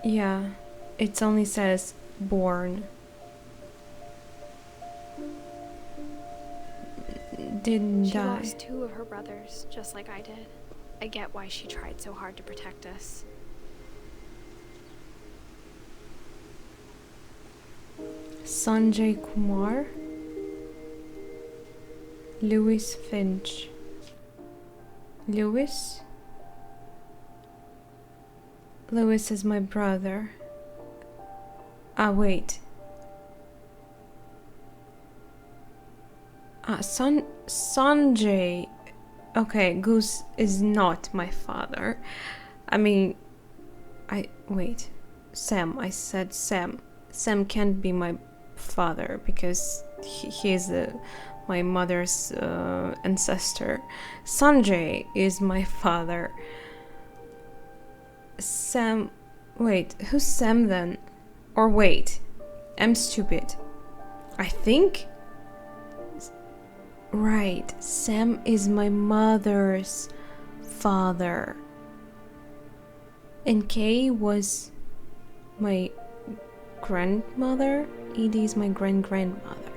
yeah, it only says born. Didn't
She
die.
lost 2 of her brothers, just like I did. I get why she tried so hard to protect us.
Sanjay Kumar. Louis Finch. Louis? Louis is my brother. Ah, wait. Sanjay. Okay, Goose is not my father. I mean, wait. Sam. I said Sam. Sam can't be my father because he is my mother's ancestor. Sanjay is my father. Sam. Wait, who's Sam then? Or wait, I'm stupid. I think. Right, Sam is my mother's father. And Kay was my grandmother. Edie is my grandmother.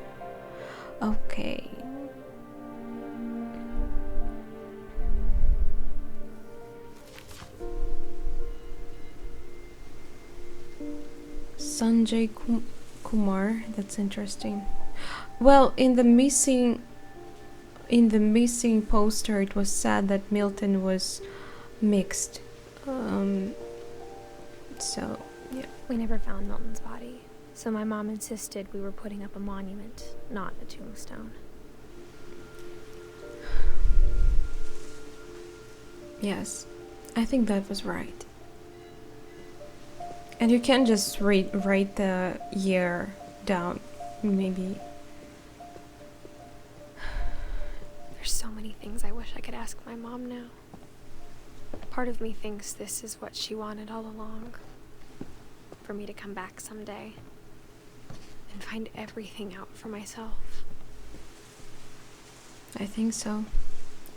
Okay. Sanjay Kumar, that's interesting. Well, in the missing poster, it was said that Milton was mixed. So, yeah.
We never found Milton's body, so my mom insisted we were putting up a monument, not a tombstone.
Yes, I think that was right. And you can just write the year down, maybe.
There's so many things I wish I could ask my mom now. Part of me thinks this is what she wanted all along. For me to come back someday and find everything out for myself.
I think so.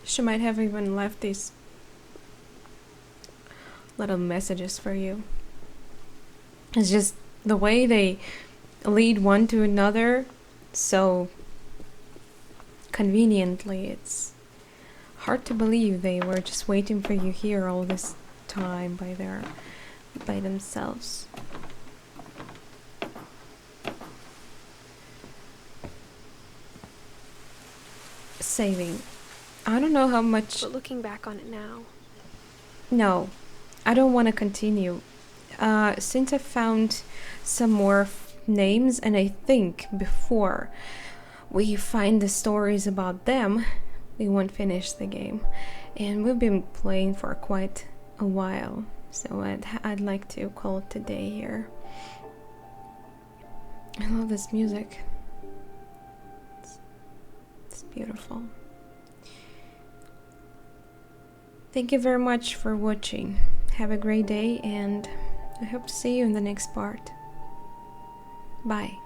She might have even left these little messages for you. It's just the way they lead one to another so conveniently. It's hard to believe they were just waiting for you here all this time by themselves. Saving. I don't know how much.
But looking back on it now.
No, I don't want to continue. Since I found some more names, and I think before we find the stories about them, we won't finish the game. And we've been playing for quite a while, so I'd like to call it a day here. I love this music. It's beautiful. Thank you very much for watching. Have a great day, and I hope to see you in the next part. Bye.